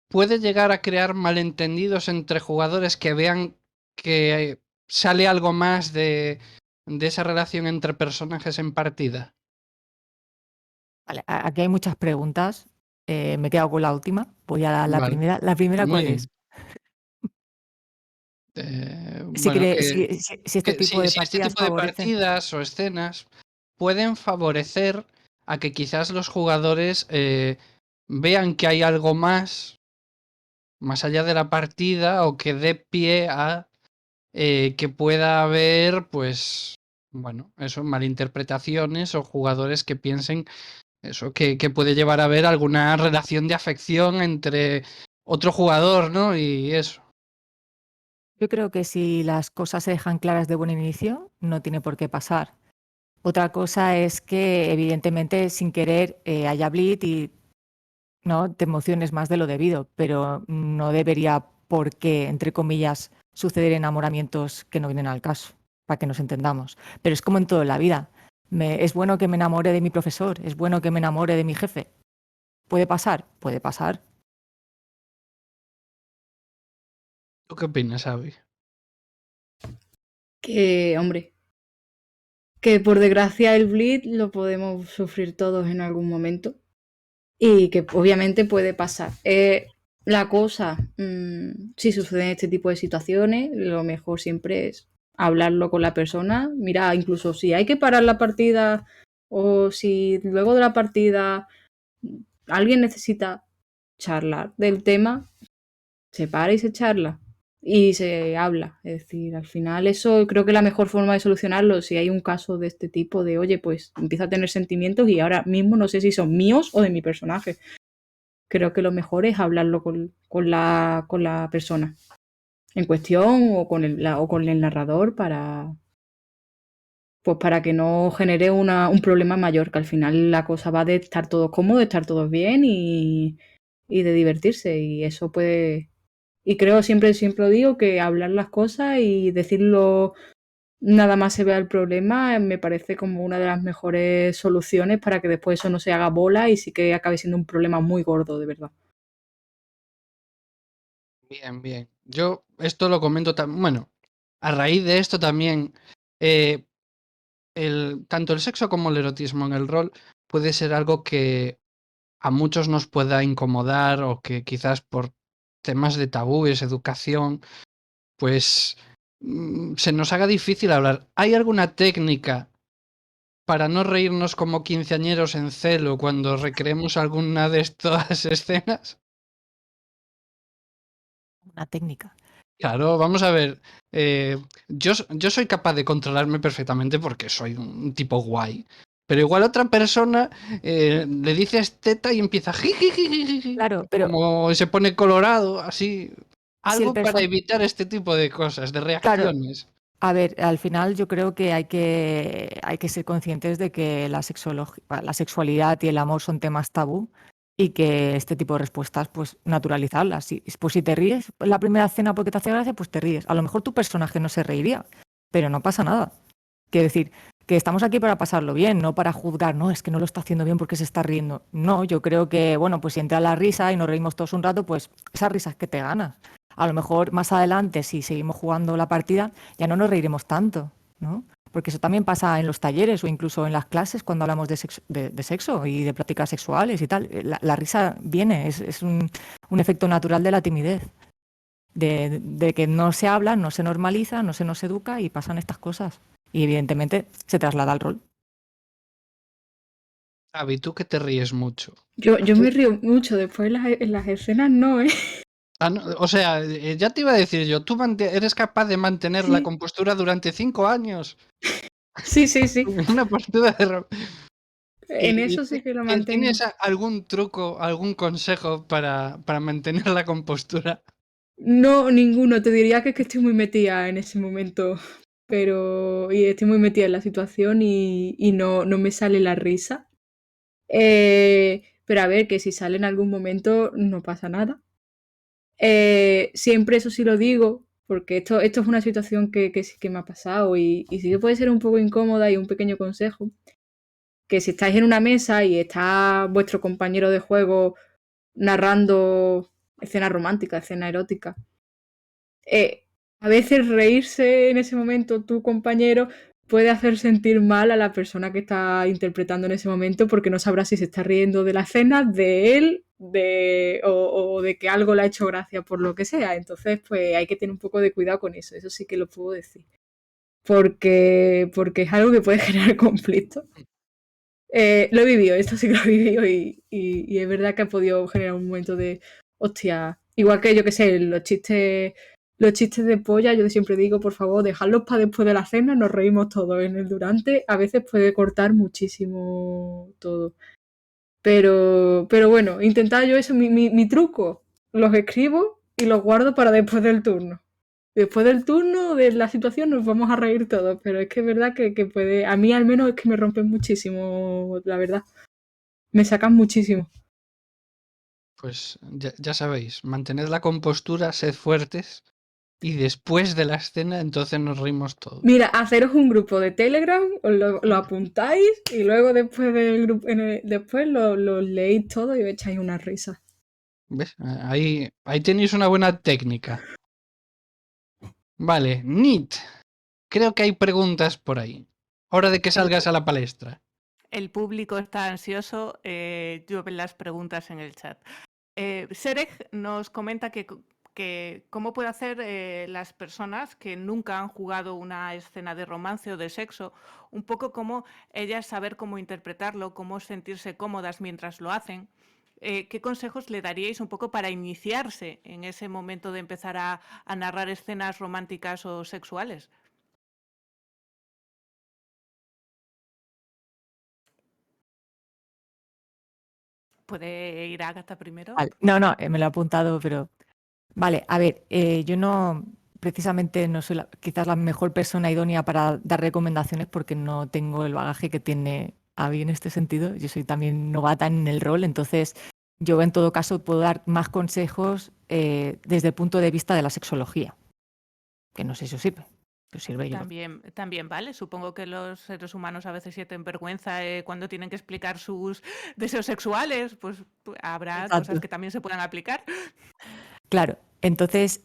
puede llegar a crear malentendidos entre jugadores que vean que sale algo más de esa relación entre personajes en partida? Vale, aquí hay muchas preguntas. Me he quedado con la última. Voy a la Vale, primera. ¿La primera muy cuál es? bien. Si, Bueno, si este tipo de si este partidas tipo de favorecen. partidas o escenas pueden favorecer a que quizás los jugadores vean que hay algo más allá de la partida, o que dé pie a que pueda haber, pues, bueno, eso, malinterpretaciones o jugadores que piensen eso, que puede llevar a haber alguna relación de afección entre otro jugador, ¿no? Y eso. Yo creo que si las cosas se dejan claras de buen inicio, no tiene por qué pasar. Otra cosa es que, evidentemente, sin querer, haya bleed y no te emociones más de lo debido, pero no debería por qué, entre comillas, suceder enamoramientos que no vienen al caso, para que nos entendamos. Pero es como en todo en la vida. Es bueno que me enamore de mi profesor, es bueno que me enamore de mi jefe. ¿Puede pasar? Puede pasar. ¿Tú qué opinas, Avi? Que, hombre, que por desgracia el bleed lo podemos sufrir todos en algún momento y que obviamente puede pasar. La cosa, si suceden este tipo de situaciones, lo mejor siempre es hablarlo con la persona. Mira, incluso si hay que parar la partida o si luego de la partida alguien necesita charlar del tema, se para y se charla y se habla. Es decir, al final eso creo que es la mejor forma de solucionarlo. Si hay un caso de este tipo de, oye, pues empieza a tener sentimientos y ahora mismo no sé si son míos o de mi personaje. Creo que lo mejor es hablarlo con la persona en cuestión o con el narrador pues para que no genere un problema mayor, que al final la cosa va de estar todos cómodos, de estar todos bien y de divertirse. Y eso puede... Y creo, siempre lo digo, que hablar las cosas y decirlo nada más se vea el problema, me parece como una de las mejores soluciones para que después eso no se haga bola y sí que acabe siendo un problema muy gordo, de verdad. Bien, bien. Yo esto lo comento también, bueno, a raíz de esto también, eh, tanto el sexo como el erotismo en el rol puede ser algo que a muchos nos pueda incomodar, o que quizás por temas de tabúes, educación, pues se nos haga difícil hablar. ¿Hay alguna técnica para no reírnos como quinceañeros en celo cuando recreemos alguna de estas escenas? Una técnica. Claro, vamos a ver. Yo soy capaz de controlarme perfectamente porque soy un tipo guay. Pero igual otra persona le dices teta y empieza jijijijiji, Claro, pero como se pone colorado, así. si el Algo para personaje... evitar este tipo de cosas, de Claro, reacciones. a ver, al final yo creo que hay que ser conscientes de que la sexualidad y el amor son temas tabú y que este tipo de respuestas, pues naturalizarlas. Pues si te ríes en la primera cena porque te hace gracia, pues te ríes. A lo mejor tu personaje no se reiría, pero no pasa nada. Quiero decir, que estamos aquí para pasarlo bien, no para juzgar, no, es que no lo está haciendo bien porque se está riendo. No, yo creo que, bueno, pues si entra la risa y nos reímos todos un rato, pues esas risas que te ganas. A lo mejor más adelante, si seguimos jugando la partida, ya no nos reiremos tanto, ¿no? porque eso también pasa en los talleres o incluso en las clases cuando hablamos de sexo y de prácticas sexuales y tal. La risa viene, es un efecto natural de la timidez, de que no se habla, no se normaliza, no se nos educa y pasan estas cosas. Y evidentemente se traslada al rol. Javi, tú que te ríes mucho. Yo me río mucho, después en las escenas no, ¿eh? Ah, no, o sea, ya te iba a decir yo, tú eres capaz de mantener la Sí. compostura durante 5 años. Sí, sí, sí. Una postura de... En eso sí que lo mantengo. ¿Tienes algún truco, algún consejo para mantener la compostura? No, ninguno. Te diría que es que estoy muy metida en ese momento. Y estoy muy metida en la situación y no me sale la risa. Pero a ver, que si sale en algún momento no pasa nada. Siempre eso sí lo digo, porque esto es una situación que sí que me ha pasado y sí que puede ser un poco incómoda y un pequeño consejo. Que si estáis en una mesa y está vuestro compañero de juego narrando escena romántica, escena erótica, a veces reírse en ese momento tu compañero puede hacer sentir mal a la persona que está interpretando en ese momento porque no sabrá si se está riendo de la escena, de él, o de que algo le ha hecho gracia por lo que sea. Entonces, pues hay que tener un poco de cuidado con eso sí que lo puedo decir. Porque es algo que puede generar conflicto. Lo he vivido, esto sí que lo he vivido y es verdad que ha podido generar un momento de hostia. Igual que yo que sé, los chistes de polla, yo siempre digo, por favor, dejadlos para después de la cena, nos reímos todos. En el durante a veces puede cortar muchísimo todo. Pero bueno, intentad yo eso, mi truco, los escribo y los guardo para después del turno. Después del turno, de la situación, nos vamos a reír todos, pero es que es verdad que puede, a mí al menos es que me rompen muchísimo, la verdad. Me sacan muchísimo. Pues ya sabéis, mantened la compostura, sed fuertes y después de la escena entonces nos reímos todos. Mira, haceros un grupo de Telegram, os lo apuntáis y luego después del grupo, después lo leéis todo y os echáis una risa. ¿Ves? Ahí tenéis una buena técnica. Vale, Nit. Creo que hay preguntas por ahí. Hora de que salgas a la palestra. El público está ansioso, llueven las preguntas en el chat. Serej nos comenta que cómo puede hacer las personas que nunca han jugado una escena de romance o de sexo, un poco como ellas saber cómo interpretarlo, cómo sentirse cómodas mientras lo hacen. ¿Qué consejos le daríais un poco para iniciarse en ese momento de empezar a narrar escenas románticas o sexuales? ¿Puede ir Ágata primero? Vale. No, me lo he apuntado, pero... Vale, a ver, yo no... Precisamente no soy quizás la mejor persona idónea para dar recomendaciones porque no tengo el bagaje que tiene Abby en este sentido. Yo soy también novata en el rol, entonces yo en todo caso puedo dar más consejos desde el punto de vista de la sexología, que no sé si os sirve. Os sirve yo. También vale. Supongo que los seres humanos a veces sienten vergüenza cuando tienen que explicar sus deseos sexuales, pues habrá Exacto. cosas que también se puedan aplicar. Claro, entonces,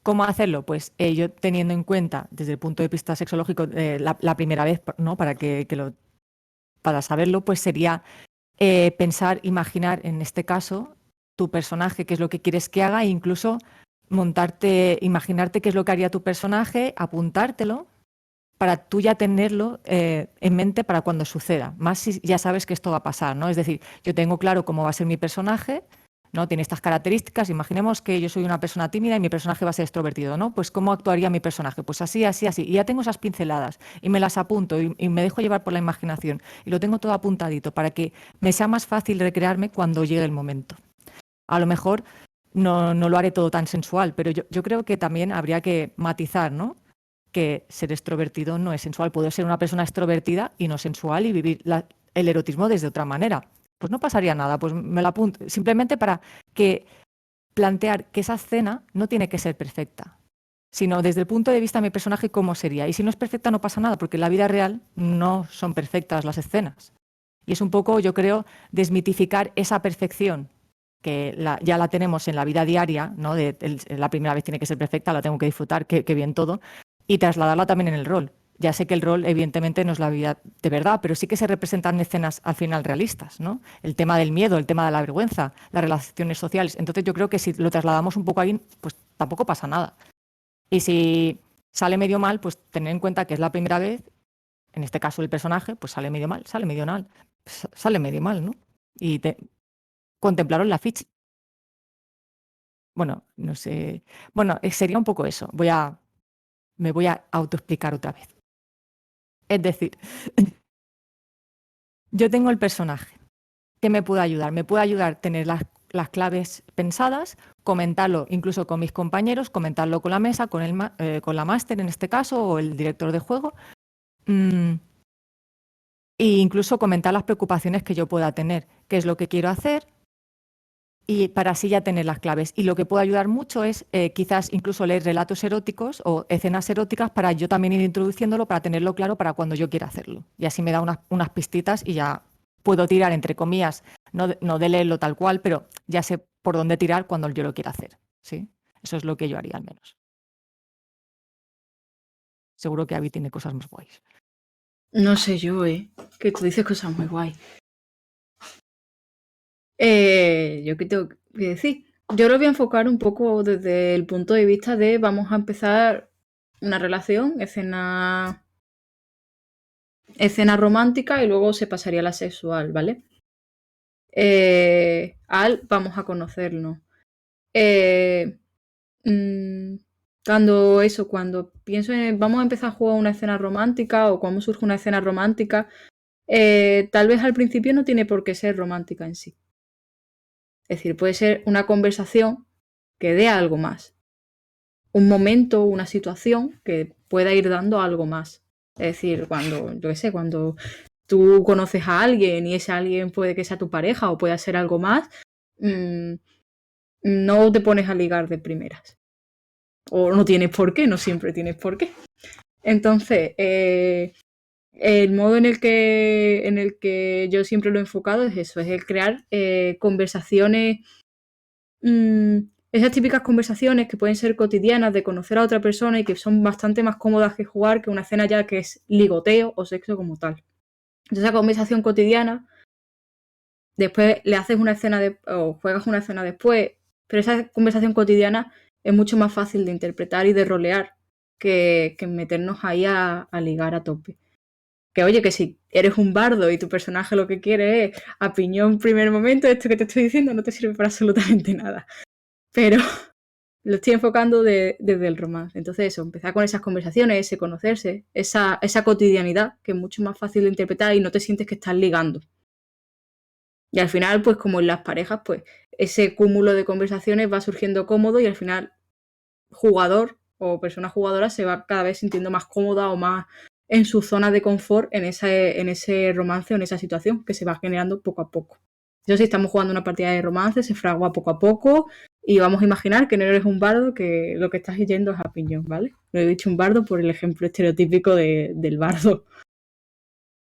¿cómo hacerlo? Pues yo teniendo en cuenta desde el punto de vista sexológico la primera vez, ¿no? Para saberlo, pues sería pensar, imaginar en este caso tu personaje, qué es lo que quieres que haga, e incluso imaginarte qué es lo que haría tu personaje, apuntártelo para tú ya tenerlo en mente para cuando suceda, más si ya sabes que esto va a pasar, ¿no? Es decir, yo tengo claro cómo va a ser mi personaje, ¿no? Tiene estas características, imaginemos que yo soy una persona tímida y mi personaje va a ser extrovertido, ¿no? Pues ¿cómo actuaría mi personaje? Pues así, así, así. Y ya tengo esas pinceladas y me las apunto y me dejo llevar por la imaginación y lo tengo todo apuntadito para que me sea más fácil recrearme cuando llegue el momento. A lo mejor no lo haré todo tan sensual, pero yo creo que también habría que matizar, ¿no? Que ser extrovertido no es sensual. Puedo ser una persona extrovertida y no sensual y vivir el erotismo desde otra manera. Pues no pasaría nada, pues me lo apunto. Simplemente para plantear que esa escena no tiene que ser perfecta, sino desde el punto de vista de mi personaje cómo sería. Y si no es perfecta no pasa nada, porque en la vida real no son perfectas las escenas. Y es un poco, yo creo, desmitificar esa perfección que ya la tenemos en la vida diaria, ¿no? La primera vez tiene que ser perfecta, la tengo que disfrutar, qué bien todo, y trasladarla también en el rol. Ya sé que el rol, evidentemente, no es la vida de verdad, pero sí que se representan escenas al final realistas, ¿no? El tema del miedo, el tema de la vergüenza, las relaciones sociales. Entonces yo creo que si lo trasladamos un poco ahí, pues tampoco pasa nada. Y si sale medio mal, pues tener en cuenta que es la primera vez, en este caso el personaje, pues sale medio mal, sale medio mal, ¿no? Y contemplaron la ficha. Bueno, no sé. Bueno, sería un poco eso. Me voy a autoexplicar otra vez. Es decir, yo tengo el personaje que me puede ayudar. Me puede ayudar a tener las claves pensadas, comentarlo incluso con mis compañeros, comentarlo con la mesa, con la máster en este caso, o el director de juego. E incluso comentar las preocupaciones que yo pueda tener, qué es lo que quiero hacer, y para así ya tener las claves. Y lo que puede ayudar mucho es quizás incluso leer relatos eróticos o escenas eróticas para yo también ir introduciéndolo, para tenerlo claro para cuando yo quiera hacerlo. Y así me da unas pistitas y ya puedo tirar, entre comillas, no de leerlo tal cual, pero ya sé por dónde tirar cuando yo lo quiera hacer. ¿Sí? Eso es lo que yo haría al menos. Seguro que Abby tiene cosas más guays. No sé yo, que tú dices cosas muy guay. Yo qué tengo que decir. Yo lo voy a enfocar un poco desde el punto de vista de vamos a empezar una relación, escena romántica y luego se pasaría a la sexual, ¿vale? Vamos a conocernos. Cuando pienso en vamos a empezar a jugar una escena romántica o cómo surge una escena romántica, tal vez al principio no tiene por qué ser romántica en sí. Es decir, puede ser una conversación que dé algo más. Un momento, una situación que pueda ir dando algo más. Es decir, cuando tú conoces a alguien y ese alguien puede que sea tu pareja o pueda ser algo más, no te pones a ligar de primeras. O no tienes por qué, no siempre tienes por qué. Entonces, el modo en el que yo siempre lo he enfocado es eso, es el crear conversaciones, esas típicas conversaciones que pueden ser cotidianas de conocer a otra persona y que son bastante más cómodas que jugar que una escena ya que es ligoteo o sexo como tal. Entonces, esa conversación cotidiana, después le haces una escena o juegas una escena después, pero esa conversación cotidiana es mucho más fácil de interpretar y de rolear que meternos ahí a ligar a tope. Que oye, que si eres un bardo y tu personaje lo que quiere es a piñón primer momento, esto que te estoy diciendo no te sirve para absolutamente nada. Pero lo estoy enfocando desde el romance. Entonces eso, empezar con esas conversaciones, ese conocerse, esa cotidianidad que es mucho más fácil de interpretar y no te sientes que estás ligando. Y al final, pues como en las parejas, pues ese cúmulo de conversaciones va surgiendo cómodo y al final jugador o persona jugadora se va cada vez sintiendo más cómoda o más en su zona de confort en ese romance o en esa situación que se va generando poco a poco. Entonces, si estamos jugando una partida de romance, se fragua poco a poco y vamos a imaginar que no eres un bardo, que lo que estás yendo es a piñón, ¿vale? Lo he dicho un bardo por el ejemplo estereotípico del bardo.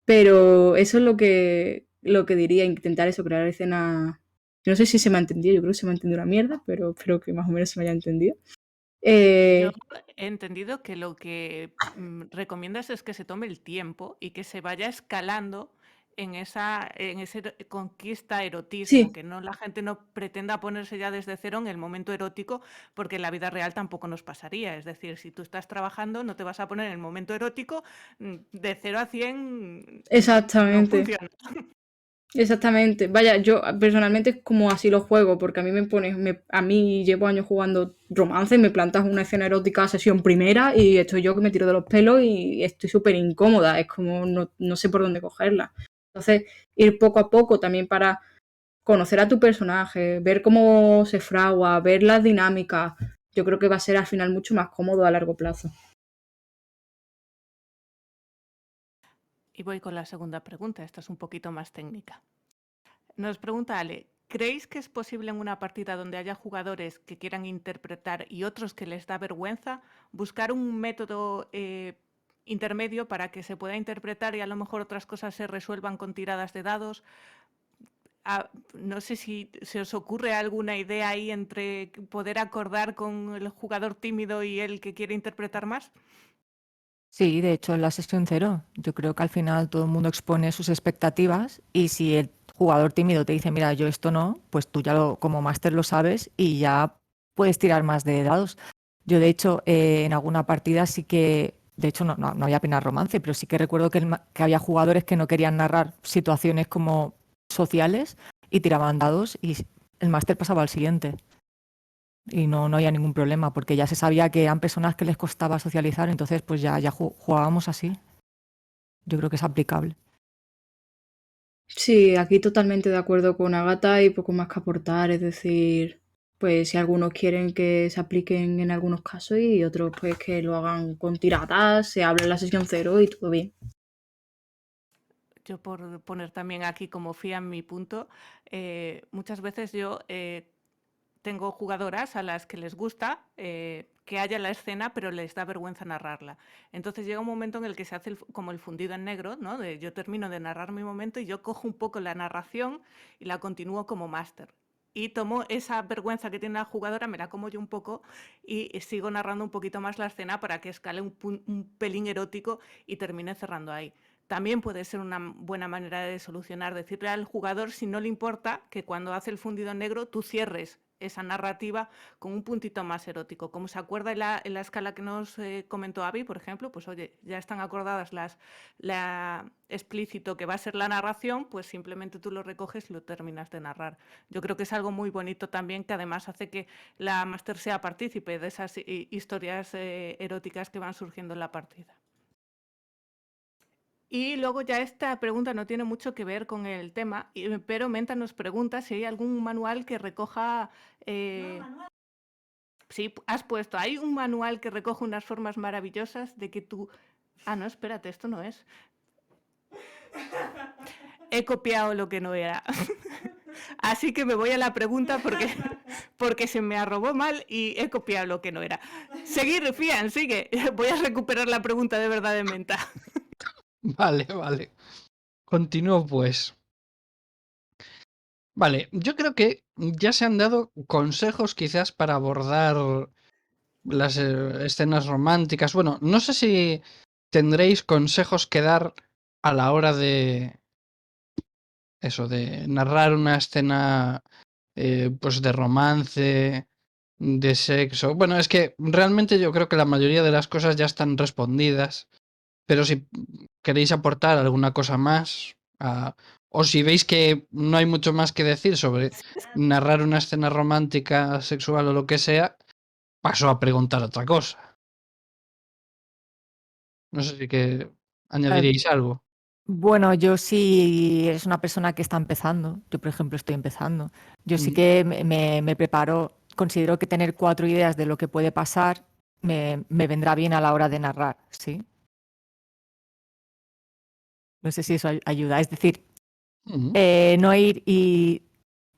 Pero eso es lo que diría, intentar eso, crear escenas. No sé si se me ha entendido, yo creo que se me ha entendido una mierda, pero espero que más o menos se me haya entendido. Yo he entendido que lo que recomiendas es que se tome el tiempo y que se vaya escalando en ese conquista erotismo, Sí. que la gente no pretenda ponerse ya desde cero en el momento erótico, porque en la vida real tampoco nos pasaría. Es decir, si tú estás trabajando, no te vas a poner en el momento erótico de 0 a 100. Exactamente. No funciona. Exactamente. Vaya, yo personalmente es como así lo juego, porque a mí a mí llevo años jugando romance, me plantas una escena erótica sesión primera y estoy yo que me tiro de los pelos y estoy súper incómoda, es como no sé por dónde cogerla. Entonces, ir poco a poco también para conocer a tu personaje, ver cómo se fragua, ver las dinámicas, yo creo que va a ser al final mucho más cómodo a largo plazo. Y voy con la segunda pregunta, esta es un poquito más técnica. Nos pregunta Ale, ¿creéis que es posible en una partida donde haya jugadores que quieran interpretar y otros que les da vergüenza buscar un método intermedio para que se pueda interpretar y a lo mejor otras cosas se resuelvan con tiradas de dados? No sé si se os ocurre alguna idea ahí entre poder acordar con el jugador tímido y el que quiere interpretar más. Sí, de hecho, en la sesión cero, yo creo que al final todo el mundo expone sus expectativas y si el jugador tímido te dice, mira, yo esto no, pues tú ya como máster lo sabes y ya puedes tirar más de dados. Yo, de hecho, en alguna partida sí que, de hecho, no había apenas romance, pero sí que recuerdo que había jugadores que no querían narrar situaciones como sociales y tiraban dados y el máster pasaba al siguiente. Y no había ningún problema, porque ya se sabía que eran personas que les costaba socializar, entonces pues ya jugábamos así. Yo creo que es aplicable. Sí, aquí totalmente de acuerdo con Agata y poco más que aportar, es decir, pues si algunos quieren que se apliquen en algunos casos y otros pues que lo hagan con tiradas, se habla en la sesión cero y todo bien. Yo por poner también aquí como fía en mi punto, muchas veces yo tengo jugadoras a las que les gusta que haya la escena, pero les da vergüenza narrarla. Entonces llega un momento en el que se hace como el fundido en negro, ¿no? Yo termino de narrar mi momento y yo cojo un poco la narración y la continúo como máster. Y tomo esa vergüenza que tiene la jugadora, me la como yo un poco y sigo narrando un poquito más la escena para que escale un pelín erótico y termine cerrando ahí. También puede ser una buena manera de solucionar, decirle al jugador si no le importa que cuando hace el fundido en negro tú cierres esa narrativa con un puntito más erótico. Como se acuerda en la escala que nos comentó Avi, por ejemplo, pues oye, ya están acordadas la explícito que va a ser la narración, pues simplemente tú lo recoges y lo terminas de narrar. Yo creo que es algo muy bonito también, que además hace que la máster sea partícipe de esas historias eróticas que van surgiendo en la partida. Y luego ya esta pregunta no tiene mucho que ver con el tema, pero Menta nos pregunta si hay algún manual que recoja... Sí, has puesto, hay un manual que recoge unas formas maravillosas de que tú... Ah, no, espérate, esto no es. He copiado lo que no era. Así que me voy a la pregunta porque se me arrobó mal y he copiado lo que no era. Seguir, Fian, sigue. Voy a recuperar la pregunta de verdad de Menta. Vale. Continúo pues. Vale, yo creo que ya se han dado consejos quizás para abordar las escenas románticas. Bueno, no sé si tendréis consejos que dar a la hora de eso, de narrar una escena pues de romance, de sexo. Bueno, es que realmente yo creo que la mayoría de las cosas ya están respondidas, pero si queréis aportar alguna cosa más, o si veis que no hay mucho más que decir sobre narrar una escena romántica, sexual o lo que sea, paso a preguntar otra cosa. No sé si que añadiríais algo. Bueno, yo sí es una persona que está empezando. Yo, por ejemplo, estoy empezando. Yo sí que me preparo, considero que tener 4 ideas de lo que puede pasar me vendrá bien a la hora de narrar, ¿sí? No sé si eso ayuda. Es decir, no ir y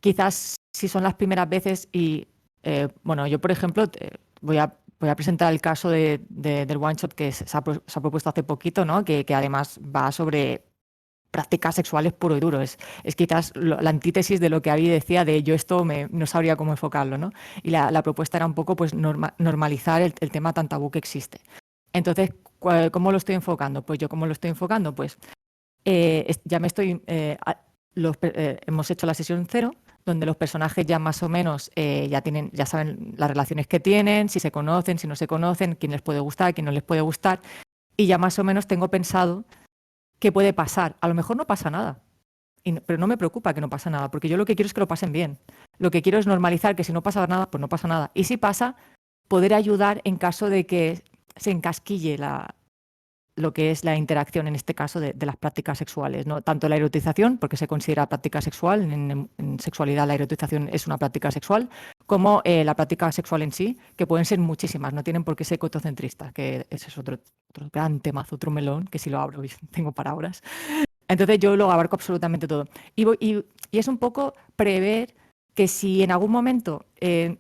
quizás si son las primeras veces y, bueno, yo, por ejemplo, voy a presentar el caso del one shot que se ha propuesto hace poquito, ¿no? Que además va sobre prácticas sexuales puro y duro. Es quizás la antítesis de lo que Abby decía de yo esto no sabría cómo enfocarlo, ¿no? Y la propuesta era un poco pues normalizar el tema tan tabú que existe. Entonces, ¿cómo lo estoy enfocando? Pues yo, ¿cómo lo estoy enfocando? Pues ya me estoy... hemos hecho la sesión cero, donde los personajes ya más o menos ya saben las relaciones que tienen, si se conocen, si no se conocen, quién les puede gustar, quién no les puede gustar, y ya más o menos tengo pensado qué puede pasar. A lo mejor no pasa nada, pero no me preocupa que no pase nada, porque yo lo que quiero es que lo pasen bien. Lo que quiero es normalizar que si no pasa nada, pues no pasa nada. Y si pasa, poder ayudar en caso de que se encasquille lo que es la interacción, en este caso, de las prácticas sexuales, ¿no? Tanto la erotización, porque se considera práctica sexual, en sexualidad la erotización es una práctica sexual, como la práctica sexual en sí, que pueden ser muchísimas, no tienen por qué ser cotocentristas, que ese es otro gran temazo, otro melón, que si lo abro tengo para horas. Entonces yo lo abarco absolutamente todo. Y es un poco prever que si en algún momento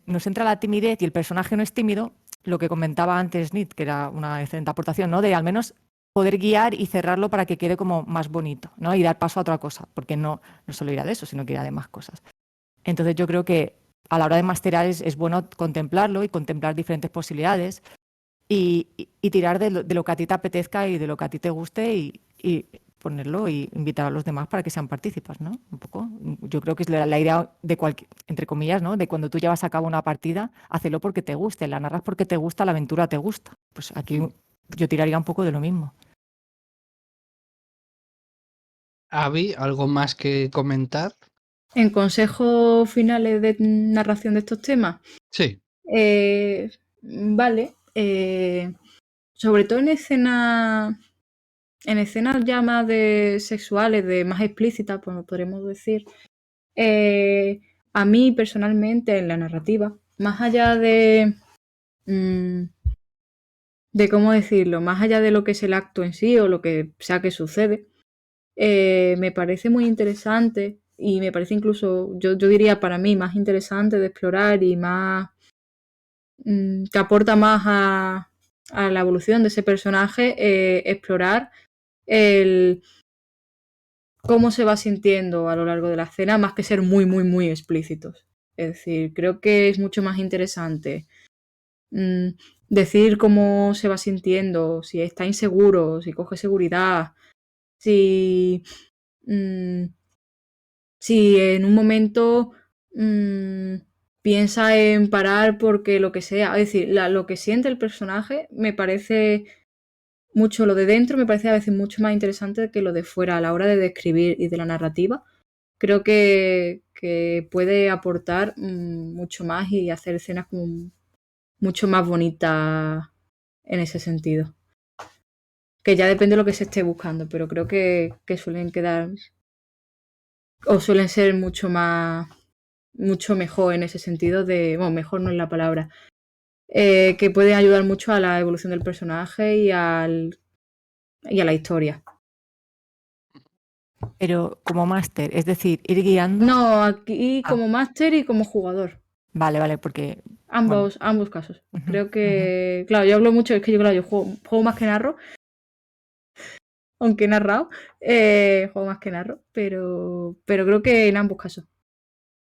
nos entra la timidez y el personaje no es tímido, lo que comentaba antes Nit, que era una excelente aportación, ¿no? De al menos poder guiar y cerrarlo para que quede como más bonito, ¿no? Y dar paso a otra cosa, porque no solo irá de eso, sino que irá de más cosas. Entonces yo creo que a la hora de masterar es bueno contemplarlo y contemplar diferentes posibilidades. y tirar de lo que a ti te apetezca y de lo que a ti te guste y ponerlo y invitar a los demás para que sean partícipas, ¿no? Un poco. Yo creo que es la idea de cualquier, entre comillas, ¿no? De cuando tú llevas a cabo una partida, hazlo porque te guste, la narras porque te gusta, la aventura te gusta. Pues aquí yo tiraría un poco de lo mismo. Avi, ¿algo más que comentar? En consejos finales de narración de estos temas, Sí. vale. Sobre todo en escenas ya más sexuales, de más explícitas, pues podremos decir. A mí personalmente en la narrativa, más allá de cómo decirlo, más allá de lo que es el acto en sí o lo que sea que sucede, me parece muy interesante y me parece incluso, yo diría para mí, más interesante de explorar y más que aporta más a la evolución de ese personaje, explorar el cómo se va sintiendo a lo largo de la escena, más que ser muy, muy, muy explícitos. Es decir, creo que es mucho más interesante decir cómo se va sintiendo, si está inseguro, si coge seguridad, si en un momento piensa en parar porque lo que sea. Es decir, lo que siente el personaje me parece mucho, lo de dentro me parece a veces mucho más interesante que lo de fuera a la hora de describir y de la narrativa. Creo que puede aportar mucho más y hacer escenas como mucho más bonitas en ese sentido. Que ya depende de lo que se esté buscando, pero creo que suelen quedar o suelen ser mucho mejor en ese sentido bueno, mejor no es la palabra, que pueden ayudar mucho a la evolución del personaje y a la historia. Pero como máster, es decir, ir guiando. No, aquí como máster y como jugador. Vale, porque ambos casos. Creo que, claro, yo hablo mucho, es que yo juego más que narro, aunque he narrado, juego más que narro, pero creo que en ambos casos.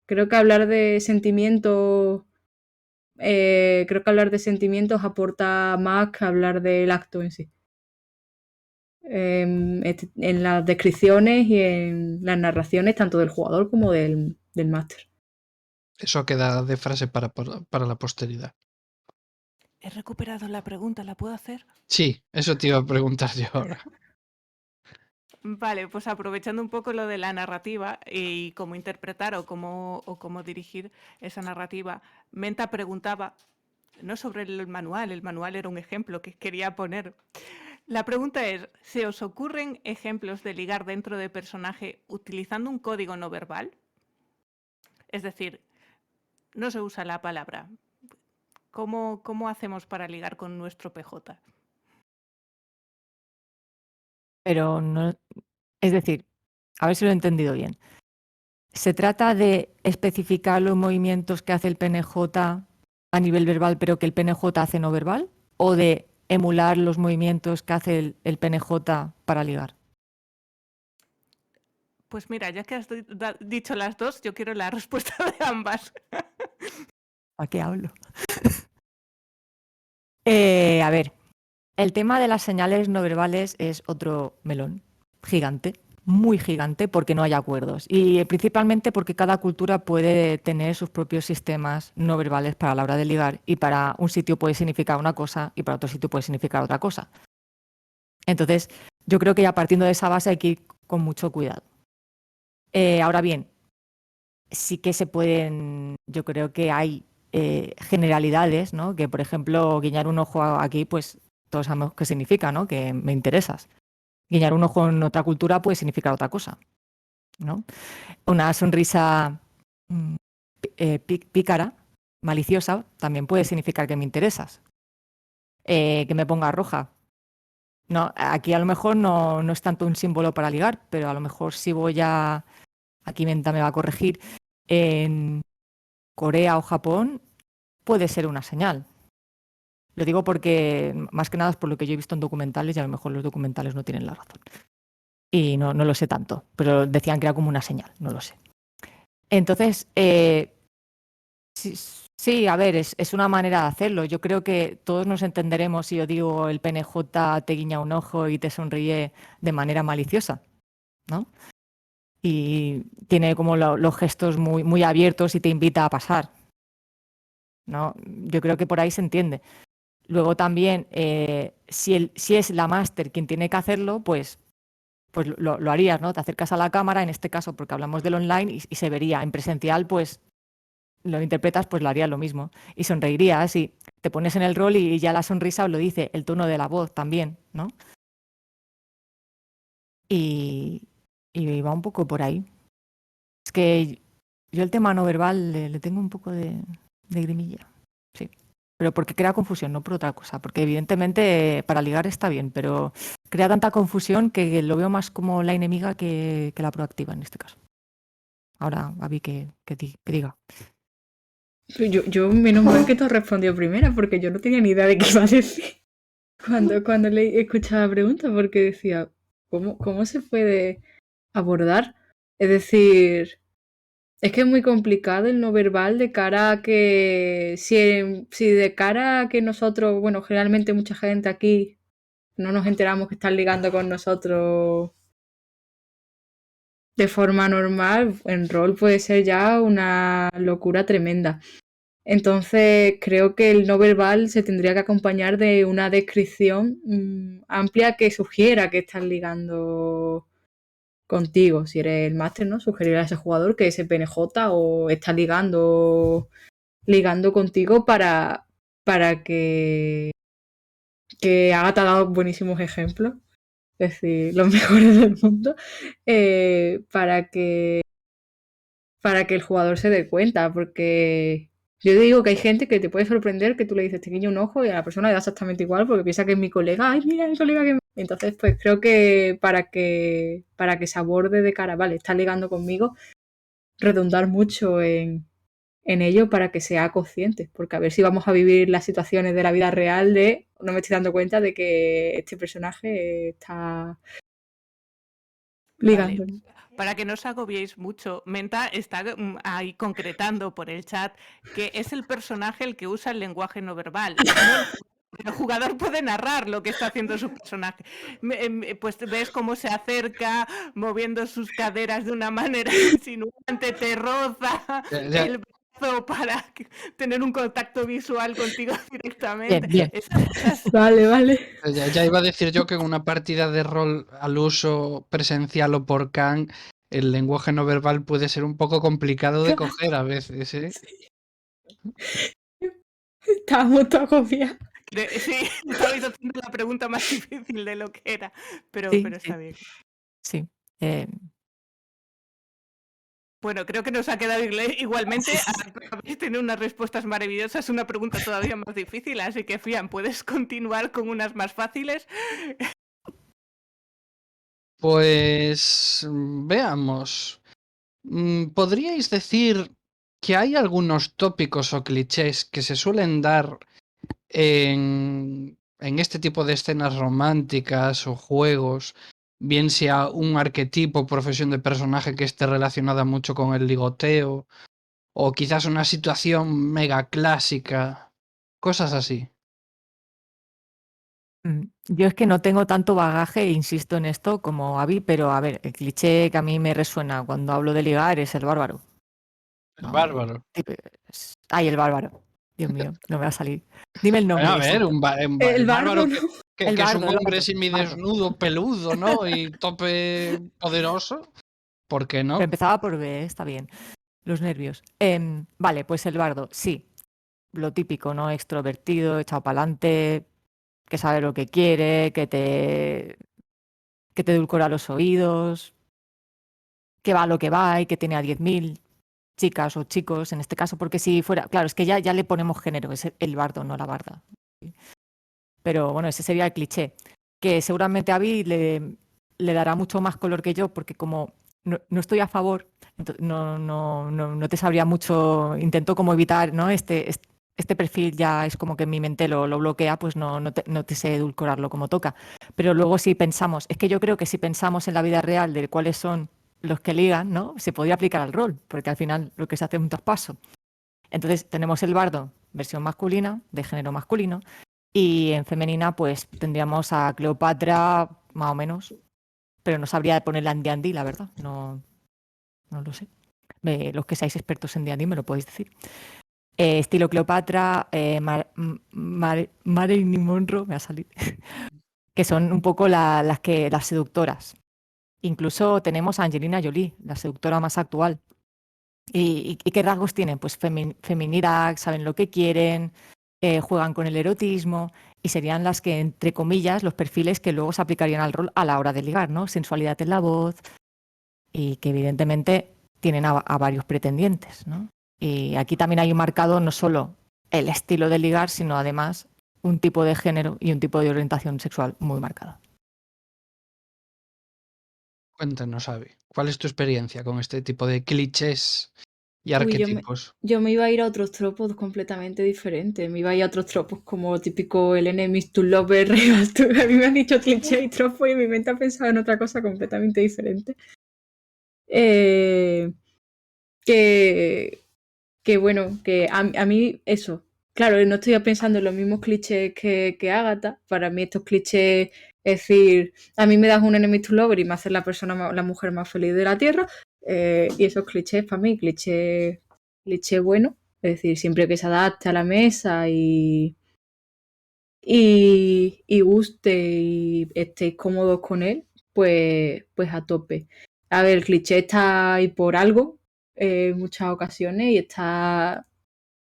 Creo que hablar de sentimientos aporta más que hablar del acto en sí. En las descripciones y en las narraciones, tanto del jugador como del máster. Eso queda de frase para la posteridad. He recuperado la pregunta, ¿la puedo hacer? Sí, eso te iba a preguntar yo ahora. Vale, pues aprovechando un poco lo de la narrativa y cómo interpretar o cómo dirigir esa narrativa, Menta preguntaba, no sobre el manual era un ejemplo que quería poner. La pregunta es, ¿se os ocurren ejemplos de ligar dentro de personaje utilizando un código no verbal? Es decir, no se usa la palabra. ¿Cómo hacemos para ligar con nuestro PJ? Pero no, es decir, a ver si lo he entendido bien. ¿Se trata de especificar los movimientos que hace el PNJ a nivel verbal, pero que el PNJ hace no verbal? ¿O de emular los movimientos que hace el PNJ para ligar? Pues mira, ya que has dicho las dos, yo quiero la respuesta de ambas. ¿A qué hablo? A ver, el tema de las señales no verbales es otro melón gigante, muy gigante, porque no hay acuerdos. Y principalmente porque cada cultura puede tener sus propios sistemas no verbales para la hora de ligar, y para un sitio puede significar una cosa y para otro sitio puede significar otra cosa. Entonces, yo creo que ya partiendo de esa base hay que ir con mucho cuidado. Ahora bien, sí que se pueden, yo creo que hay generalidades, ¿no? Que, por ejemplo, guiñar un ojo aquí, pues todos sabemos qué significa, ¿no? Que me interesas. Guiñar un ojo en otra cultura puede significar otra cosa, ¿no? Una sonrisa pícara, maliciosa, también puede significar que me interesas. Que me ponga roja. No, aquí a lo mejor no es tanto un símbolo para ligar, pero a lo mejor si voy a... Aquí Menta me va a corregir. En Corea o Japón puede ser una señal. Lo digo porque, más que nada, es por lo que yo he visto en documentales, y a lo mejor los documentales no tienen la razón. Y no lo sé tanto, pero decían que era como una señal, no lo sé. Entonces, Sí, a ver, es una manera de hacerlo. Yo creo que todos nos entenderemos si yo digo el PNJ te guiña un ojo y te sonríe de manera maliciosa, ¿no? Y tiene como los gestos muy, muy abiertos y te invita a pasar, ¿no? Yo creo que por ahí se entiende. Luego también, si es la máster quien tiene que hacerlo, pues lo harías, ¿no? Te acercas a la cámara, en este caso porque hablamos del online, y se vería. En presencial, pues lo interpretas, pues lo harías lo mismo. Y sonreirías y te pones en el rol y ya la sonrisa os lo dice, el tono de la voz también, ¿no? Y, y va un poco por ahí. Es que yo el tema no verbal le tengo un poco de grimilla, sí. Pero porque crea confusión, no por otra cosa. Porque evidentemente para ligar está bien, pero crea tanta confusión que lo veo más como la enemiga que la proactiva en este caso. Ahora, Gaby, que diga. Yo menos mal que te has respondido primera, porque yo no tenía ni idea de qué iba a decir cuando le escuchaba la pregunta, porque decía, ¿cómo se puede abordar? Es decir, es que es muy complicado el no verbal de cara a que, si de cara a que nosotros, bueno, generalmente mucha gente aquí no nos enteramos que están ligando con nosotros de forma normal, en rol puede ser ya una locura tremenda. Entonces, creo que el no verbal se tendría que acompañar de una descripción amplia que sugiera que estás ligando contigo. Si eres el máster, ¿no? Sugerir a ese jugador que ese PNJ o está ligando contigo para que Agatha ha dado buenísimos ejemplos, es decir, los mejores del mundo, para que el jugador se dé cuenta, porque yo digo que hay gente que te puede sorprender que tú le dices te guiño un ojo y a la persona le da exactamente igual porque piensa que es mi colega. Ay, mira, mi colega que... Entonces, pues creo que para que se aborde de cara, vale, está ligando conmigo, redundar mucho en ello para que sea consciente, porque a ver si vamos a vivir las situaciones de la vida real de no me estoy dando cuenta de que este personaje está ligando. Vale. Para que no os agobiéis mucho, Menta está ahí concretando por el chat que es el personaje el que usa el lenguaje no verbal. El jugador puede narrar lo que está haciendo su personaje. Pues ves cómo se acerca, moviendo sus caderas de una manera insinuante, te roza el brazo para tener un contacto visual contigo directamente. Bien. Vale. Ya iba a decir yo que en una partida de rol al uso presencial o por CAN, el lenguaje no verbal puede ser un poco complicado de coger a veces, ¿eh? Estábamos todos agobiados. Sí, estabais haciendo la pregunta más difícil de lo que era, pero está bien. Sí. Bueno, creo que nos ha quedado igualmente. Habéis tenido unas respuestas maravillosas, una pregunta todavía más difícil, así que Fian, ¿puedes continuar con unas más fáciles? Pues veamos. ¿Podríais decir que hay algunos tópicos o clichés que se suelen dar en este tipo de escenas románticas o juegos, bien sea un arquetipo, profesión de personaje que esté relacionada mucho con el ligoteo, o quizás una situación mega clásica, cosas así? Yo es que no tengo tanto bagaje, e insisto en esto, como Abby, pero a ver, el cliché que a mí me resuena cuando hablo de ligar es el bárbaro. El bárbaro. Ay, el bárbaro. Dios mío, no me va a salir. Dime el nombre. A ver, el bárbaro que es un hombre semidesnudo, peludo, ¿no? Y tope poderoso. ¿Por qué no? Pero empezaba por B, está bien. Los nervios. Vale, pues el bardo, sí. Lo típico, ¿no? Extrovertido, echado para adelante, que sabe lo que quiere, que te edulcora los oídos, que va a lo que va y que tiene a 10.000 chicas o chicos, en este caso, porque si fuera, claro, es que ya le ponemos género, es el bardo, no la barda. Pero bueno, ese sería el cliché, que seguramente a Abby le dará mucho más color que yo, porque como no estoy a favor, no te sabría mucho, intento como evitar, ¿no? Este perfil ya es como que en mi mente lo bloquea, pues no te sé edulcorarlo como toca. Pero luego si pensamos, es que yo creo que si pensamos en la vida real de cuáles son los que ligan, ¿no? Se podría aplicar al rol, porque al final lo que se hace es un traspaso. Entonces tenemos el bardo, versión masculina, de género masculino, y en femenina pues tendríamos a Cleopatra, más o menos, pero no sabría ponerla en D&D, la verdad, no lo sé. Los que seáis expertos en D&D me lo podéis decir. Estilo Cleopatra, Marilyn Monroe, me va a salir, que son un poco las seductoras. Incluso tenemos a Angelina Jolie, la seductora más actual. ¿Y qué rasgos tienen? Pues feminidad, saben lo que quieren, juegan con el erotismo y serían las que, entre comillas, los perfiles que luego se aplicarían al rol a la hora de ligar, ¿no? Sensualidad en la voz y que evidentemente tienen a varios pretendientes, ¿no? Y aquí también hay un marcado no solo el estilo de ligar, sino además un tipo de género y un tipo de orientación sexual muy marcado. Cuéntanos, Avi, ¿cuál es tu experiencia con este tipo de clichés y Uy, arquetipos? yo me iba a ir a otros tropos completamente diferentes. Me iba a ir a otros tropos como típico el enemies to lover, rivals to... A mí me han dicho cliché y tropo y mi mente ha pensado en otra cosa completamente diferente. Que bueno, que a mí eso. Claro, no estoy pensando en los mismos clichés que Agatha. Para mí estos clichés, es decir, a mí me das un enemies to lover y me haces la mujer más feliz de la Tierra. Y esos clichés, para mí, cliché bueno. Es decir, siempre que se adapte a la mesa y guste y estéis cómodos con él, pues a tope. A ver, el cliché está ahí por algo en muchas ocasiones y está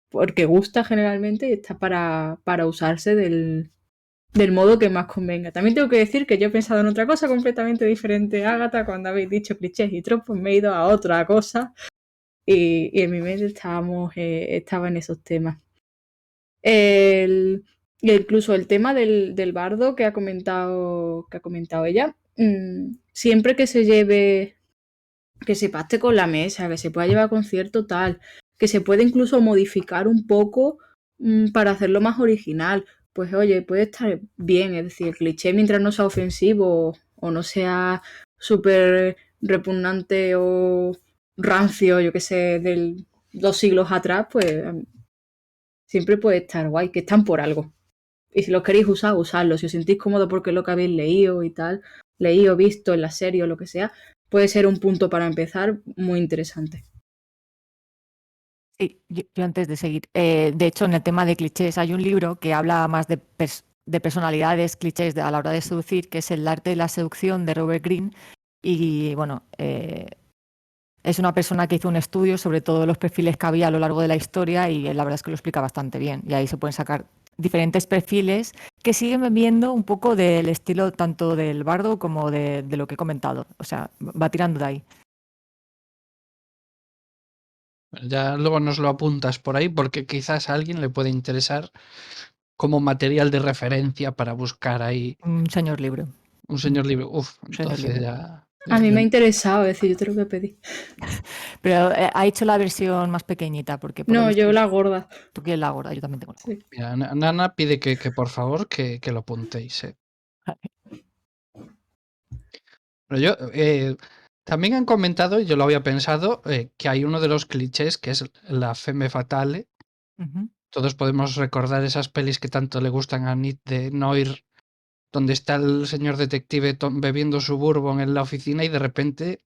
porque gusta generalmente y está para usarse del modo que más convenga. También tengo que decir que yo he pensado en otra cosa completamente diferente, Ágata, cuando habéis dicho clichés y tropos, me he ido a otra cosa y en mi mente estaba en esos temas. Incluso el tema del bardo que ha comentado ella, siempre que se lleve, que se pacte con la mesa, que se pueda llevar a concierto tal, que se puede incluso modificar un poco para hacerlo más original, pues oye, puede estar bien, es decir, el cliché mientras no sea ofensivo o no sea súper repugnante o rancio, yo que sé, de 2 siglos atrás, pues siempre puede estar guay, que están por algo. Y si los queréis usar, usadlos. Si os sentís cómodo porque es lo que habéis leído y tal, leído, visto en la serie o lo que sea, puede ser un punto para empezar muy interesante. Sí, yo antes de seguir, de hecho en el tema de clichés hay un libro que habla más de personalidades, clichés a la hora de seducir, que es El arte de la seducción de Robert Greene y bueno, es una persona que hizo un estudio sobre todos los perfiles que había a lo largo de la historia y la verdad es que lo explica bastante bien y ahí se pueden sacar diferentes perfiles que siguen viendo un poco del estilo tanto del bardo como de lo que he comentado, o sea, va tirando de ahí. Ya luego nos lo apuntas por ahí porque quizás a alguien le puede interesar como material de referencia para buscar ahí Un señor libro. un señor libre. Uf, Señor entonces libro. ya... A mí me ha interesado, es decir, yo te lo voy a pedir. Pero ha hecho la versión más pequeñita porque por lo No, visto yo la gorda. tú quieres la gorda, yo también tengo la gorda. Sí. Mira, Nana pide que por favor que lo apuntéis. Pero yo también han comentado, y yo lo había pensado, que hay uno de los clichés que es la femme fatale. Ujú. Todos podemos recordar esas pelis que tanto le gustan a Nick de Noir, donde está el señor detective bebiendo su bourbon en la oficina y de repente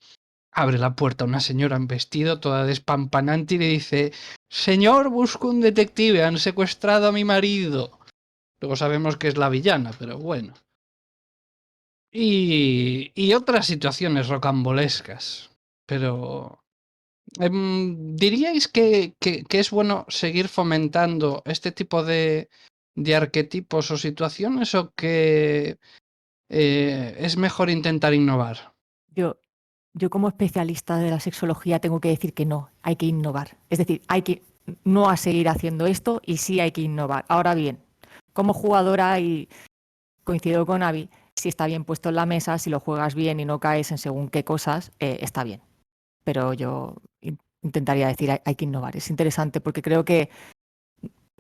abre la puerta una señora en vestido, toda despampanante, y le dice: «Señor, busco un detective, han secuestrado a mi marido». Luego sabemos que es la villana, pero bueno. Y otras situaciones rocambolescas. Pero ¿diríais que es bueno seguir fomentando este tipo de arquetipos o situaciones o que es mejor intentar innovar? Yo como especialista de la sexología tengo que decir que no, hay que innovar. Es decir, hay que no a seguir haciendo esto y sí hay que innovar. Ahora bien, como jugadora, y coincido con Avi, si está bien puesto en la mesa, si lo juegas bien y no caes en según qué cosas, está bien. Pero yo intentaría decir hay que innovar. Es interesante porque creo que,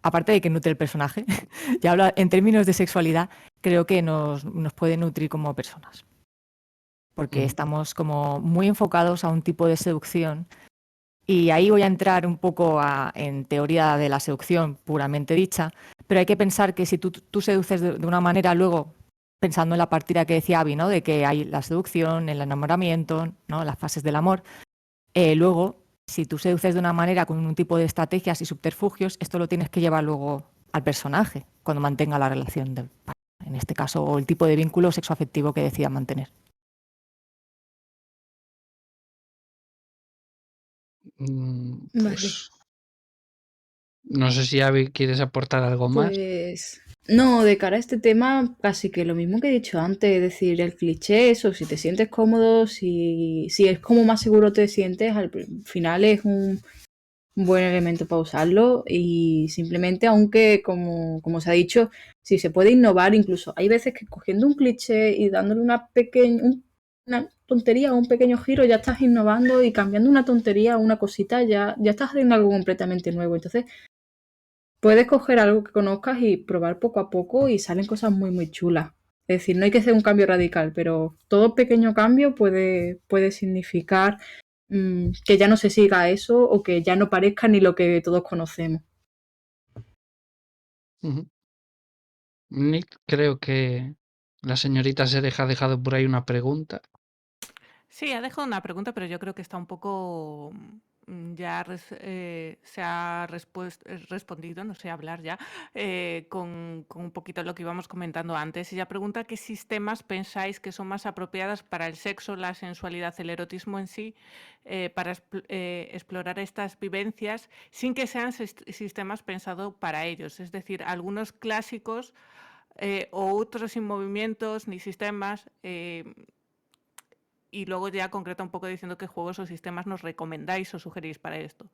aparte de que nutre el personaje, ya hablo en términos de sexualidad, creo que nos puede nutrir como personas. Porque estamos como muy enfocados a un tipo de seducción Y ahí voy a entrar un poco en teoría de la seducción puramente dicha, pero hay que pensar que si tú seduces de una manera, luego, pensando en la partida que decía Abby, ¿no? De que hay la seducción, el enamoramiento, ¿no? Las fases del amor. Luego, si tú seduces de una manera con un tipo de estrategias y subterfugios, esto lo tienes que llevar luego al personaje, cuando mantenga la relación de pareja, en este caso, o el tipo de vínculo sexoafectivo que decida mantener. Vale. Pues no sé si Abby quieres aportar algo más. Pues no, de cara a este tema, casi que lo mismo que he dicho antes, es decir, el cliché, eso, si te sientes cómodo, si es como más seguro te sientes, al final es un buen elemento para usarlo y simplemente, aunque como se ha dicho, si se puede innovar, incluso hay veces que cogiendo un cliché y dándole una tontería o un pequeño giro, ya estás innovando y cambiando una tontería o una cosita, ya estás haciendo algo completamente nuevo. Entonces, puedes coger algo que conozcas y probar poco a poco y salen cosas muy, muy chulas. Es decir, no hay que hacer un cambio radical, pero todo pequeño cambio puede significar que ya no se siga eso o que ya no parezca ni lo que todos conocemos. Ujú. Nick, creo que la señorita Sereja ha dejado por ahí una pregunta. Sí, ha dejado una pregunta, pero yo creo que está un poco ya se ha respondido, no sé hablar ya, con un poquito lo que íbamos comentando antes. Ella pregunta qué sistemas pensáis que son más apropiadas para el sexo, la sensualidad, el erotismo en sí, para explorar estas vivencias sin que sean sistemas pensados para ellos. Es decir, algunos clásicos o otros sin movimientos ni sistemas. Y luego ya concreta un poco diciendo qué juegos o sistemas nos recomendáis o sugerís para esto.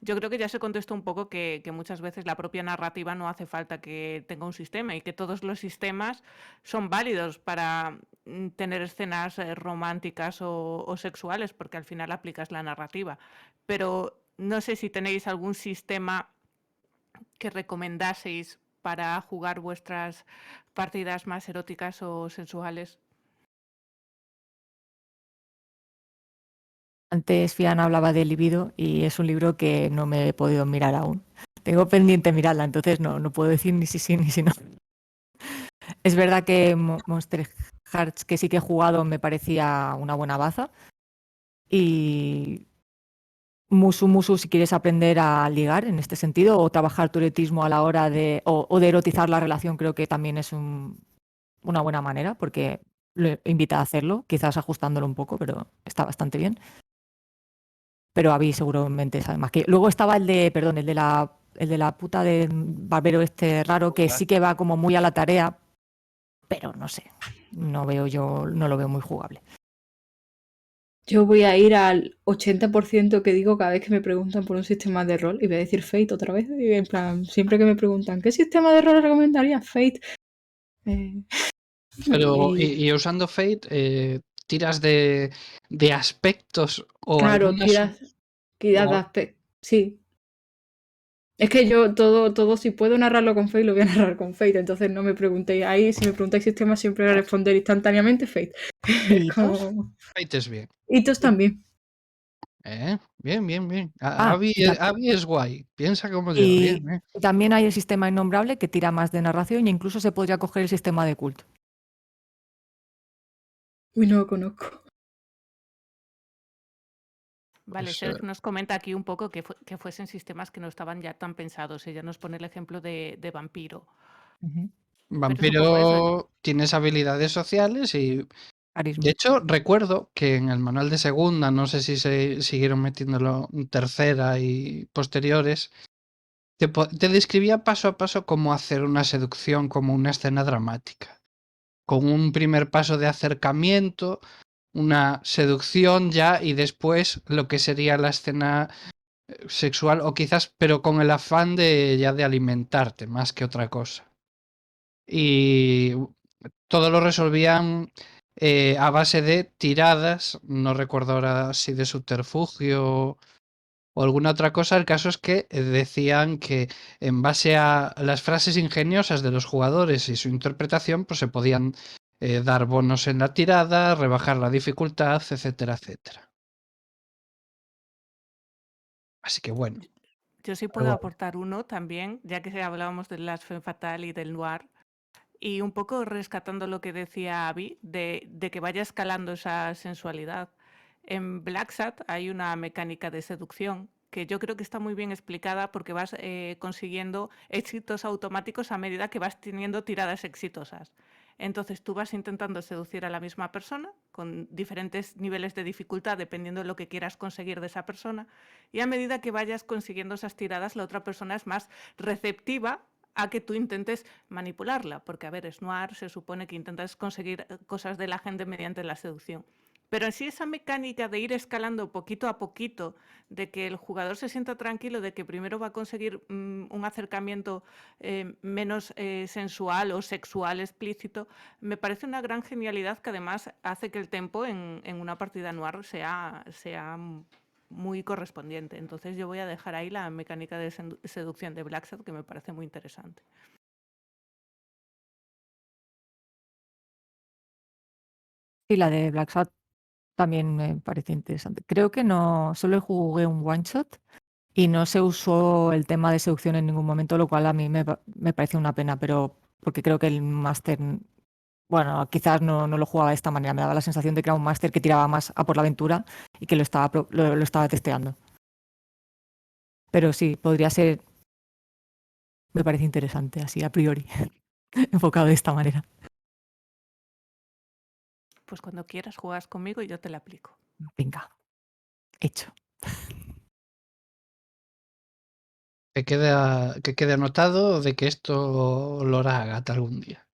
Yo creo que ya se contestó un poco que muchas veces la propia narrativa no hace falta que tenga un sistema y que todos los sistemas son válidos para tener escenas románticas o sexuales, porque al final aplicas la narrativa. Pero no sé si tenéis algún sistema que recomendaseis para jugar vuestras partidas más eróticas o sensuales. Antes Fiana hablaba de Libido y es un libro que no me he podido mirar aún. Tengo pendiente mirarla, entonces no puedo decir ni si sí ni si no. Es verdad que Monster Hearts, que sí que he jugado, me parecía una buena baza. Y Musu, si quieres aprender a ligar en este sentido o trabajar tu erotismo a la hora de, o de erotizar la relación, creo que también es una buena manera porque lo invita a hacerlo, quizás ajustándolo un poco, pero está bastante bien. Pero Abby seguramente sabe más que. Luego estaba el de la puta de barbero este raro, que sí que va como muy a la tarea, pero no sé, no lo veo muy jugable. Yo voy a ir al 80% que digo cada vez que me preguntan por un sistema de rol y voy a decir Fate otra vez. Y en plan, siempre que me preguntan, ¿qué sistema de rol recomendaría? Fate. Pero, Y, y usando Fate, tiras de aspectos o claro, algunas. tiras de o- aspecto. Sí. Es que yo todo, si puedo narrarlo con Fate, lo voy a narrar con Fate. Entonces no me preguntéis ahí. Si me preguntáis sistema, siempre voy a responder instantáneamente Fate. ¿Y Como... Fate es bien. Hitos también. Bien, bien, bien. Ah, Abby, y, ta- Abby es guay. Piensa como yo. Bien, y también hay el sistema innombrable que tira más de narración e incluso se podría coger el sistema de culto. Uy, no lo conozco. Vale, Pues, Sergio nos comenta aquí un poco que fuesen sistemas que no estaban ya tan pensados. Ella nos pone el ejemplo de vampiro. Ujú. Pero es un poco eso. Vampiro tienes habilidades sociales y, de Carisma. hecho, recuerdo que en el manual de segunda, no sé si se siguieron metiéndolo en tercera y posteriores, te describía paso a paso cómo hacer una seducción como una escena dramática, con un primer paso de acercamiento, una seducción ya y después lo que sería la escena sexual o quizás, pero con el afán de ya de alimentarte más que otra cosa. Y todo lo resolvían a base de tiradas, no recuerdo ahora si de subterfugio o alguna otra cosa. El caso es que decían que en base a las frases ingeniosas de los jugadores y su interpretación, pues se podían dar bonos en la tirada, rebajar la dificultad, etcétera, etcétera. Así que bueno. Yo sí Pero puedo bueno. aportar uno también, ya que hablábamos de las femme fatale y del noir, y un poco rescatando lo que decía Abby, de que vaya escalando esa sensualidad. En Black Sat hay una mecánica de seducción que yo creo que está muy bien explicada porque vas consiguiendo éxitos automáticos a medida que vas teniendo tiradas exitosas. Entonces tú vas intentando seducir a la misma persona con diferentes niveles de dificultad dependiendo de lo que quieras conseguir de esa persona, y a medida que vayas consiguiendo esas tiradas la otra persona es más receptiva a que tú intentes manipularla, porque a ver, es noir, se supone que intentas conseguir cosas de la gente mediante la seducción. Pero en sí esa mecánica de ir escalando poquito a poquito, de que el jugador se sienta tranquilo, de que primero va a conseguir un acercamiento menos sensual o sexual explícito, me parece una gran genialidad que además hace que el tempo en una partida noir sea muy correspondiente. Entonces yo voy a dejar ahí la mecánica de seducción de Black Sat, que me parece muy interesante. Y la de Black Sat también me parece interesante. Creo que no, solo jugué un one shot y no se usó el tema de seducción en ningún momento, lo cual a mí me parece una pena, pero porque creo que el máster, bueno, quizás no lo jugaba de esta manera, me daba la sensación de que era un máster que tiraba más a por la aventura y que lo estaba testeando. Pero sí, podría ser, me parece interesante, así a priori, enfocado de esta manera. Pues cuando quieras juegas conmigo y yo te la aplico. Venga, hecho. Que quede anotado de que esto lo hará Agatha algún día.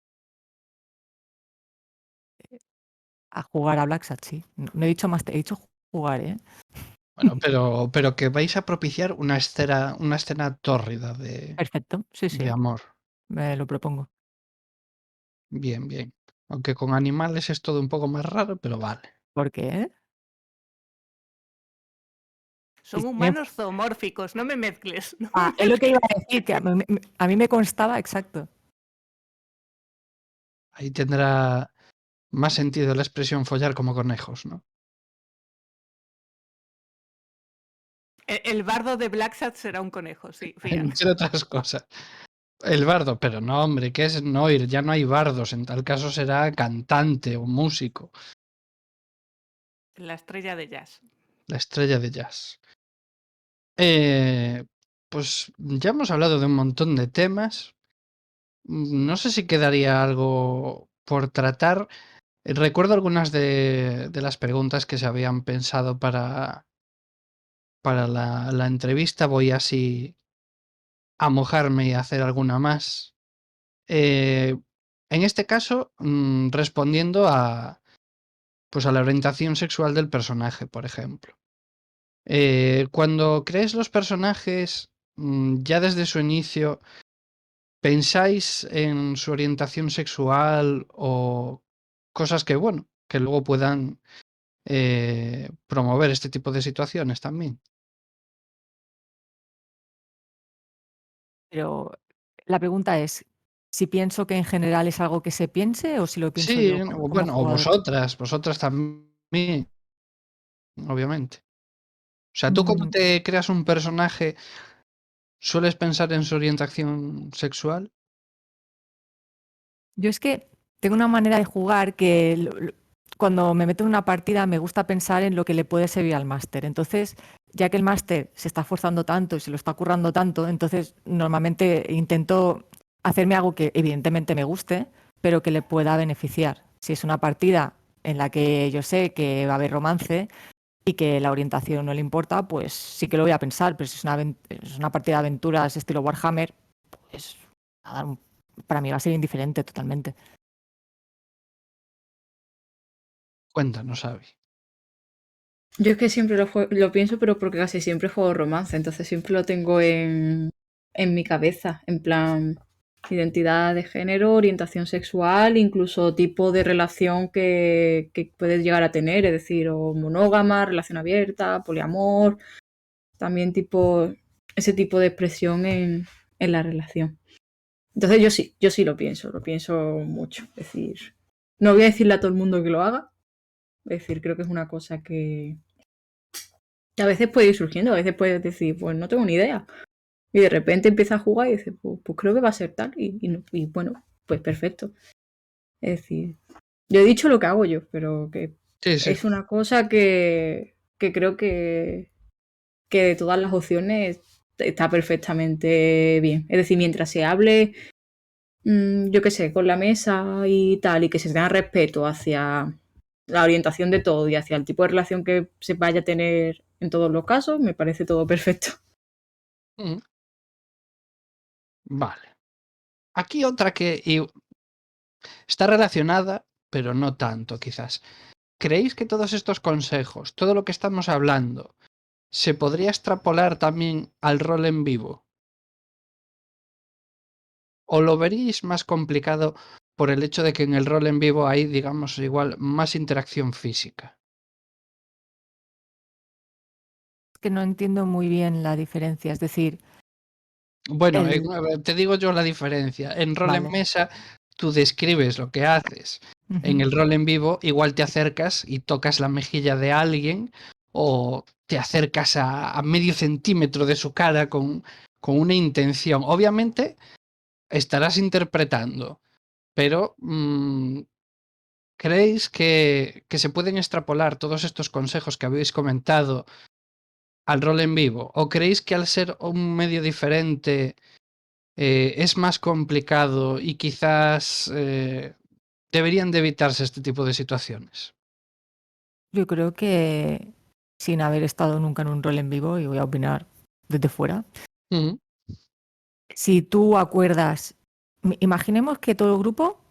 A jugar a Black Sat, sí. No he dicho máster, he dicho jugar, ¿eh? Bueno, pero que vais a propiciar una escena tórrida Perfecto, sí, de sí, amor. me lo propongo. Bien, bien. Aunque con animales es todo un poco más raro, pero vale. ¿Por qué? Son humanos zoomórficos, no me mezcles. No me es lo que iba mezcles. a decir, que a mí me constaba, exacto. Ahí tendrá más sentido la expresión follar como conejos, ¿no? El bardo de Black Sat será un conejo, sí, fíjate. Entre otras cosas. El bardo, pero no, hombre, ¿qué es Noir? Ya no hay bardos, en tal caso será cantante o músico, La estrella de jazz. la estrella de jazz. Pues ya hemos hablado de un montón de temas. No sé si quedaría algo por tratar. Recuerdo algunas de las preguntas que se habían pensado para la entrevista. Voy así a mojarme y a hacer alguna más. En este caso, respondiendo pues a la orientación sexual del personaje, por ejemplo. Cuando crees los personajes, ya desde su inicio, ¿pensáis en su orientación sexual o cosas que, bueno, que luego puedan promover este tipo de situaciones también? Pero la pregunta es, si pienso que en general es algo que se piense o si lo pienso Sí, yo o como bueno, o jugador. vosotras también, obviamente. O sea, ¿tú cómo Mm, te creas un personaje? ¿Sueles pensar en su orientación sexual? Yo es que tengo una manera de jugar que cuando me meto en una partida me gusta pensar en lo que le puede servir al máster. Entonces, ya que el máster se está esforzando tanto y se lo está currando tanto, entonces normalmente intento hacerme algo que evidentemente me guste, pero que le pueda beneficiar. Si es una partida en la que yo sé que va a haber romance y que la orientación no le importa, pues sí que lo voy a pensar. Pero si es una partida de aventuras estilo Warhammer, pues nada, para mí va a ser indiferente totalmente. Cuéntanos, Abby. Yo es que siempre lo pienso, pero porque casi siempre juego romance, entonces siempre lo tengo en mi cabeza, en plan identidad de género, orientación sexual, incluso tipo de relación que puedes llegar a tener, es decir, o monógama, relación abierta, poliamor, también ese tipo de expresión en la relación. Entonces yo sí lo pienso mucho, es decir, no voy a decirle a todo el mundo que lo haga, es decir, creo que es una cosa que Y a veces puede ir surgiendo, a veces puedes decir, pues no tengo ni idea. Y de repente empieza a jugar y dices, pues creo que va a ser tal. Y bueno, pues perfecto. Es decir, yo he dicho lo que hago yo, pero que Sí, sí. es una cosa que creo que de todas las opciones está perfectamente bien. Es decir, mientras se hable, yo qué sé, con la mesa y tal, y que se tenga respeto hacia la orientación de todo y hacia el tipo de relación que se vaya a tener en todos los casos, me parece todo perfecto. Mm. Vale. Aquí otra que está relacionada, pero no tanto, quizás. ¿Creéis que todos estos consejos, todo lo que estamos hablando, se podría extrapolar también al rol en vivo? ¿O lo veréis más complicado por el hecho de que en el rol en vivo hay, digamos, igual más interacción física? Es que no entiendo muy bien la diferencia. Es decir, Bueno, el... te digo yo la diferencia. En rol en Vale. mesa, tú describes lo que haces. En Ujú. el rol en vivo, igual te acercas y tocas la mejilla de alguien o te acercas a medio centímetro de su cara con una intención. Obviamente, estarás interpretando, pero ¿creéis que se pueden extrapolar todos estos consejos que habéis comentado al rol en vivo? ¿O creéis que al ser un medio diferente es más complicado y quizás deberían de evitarse este tipo de situaciones? Yo creo que sin haber estado nunca en un rol en vivo, y voy a opinar desde fuera, Ujú. si tú acuerdas, imaginemos que todo el grupo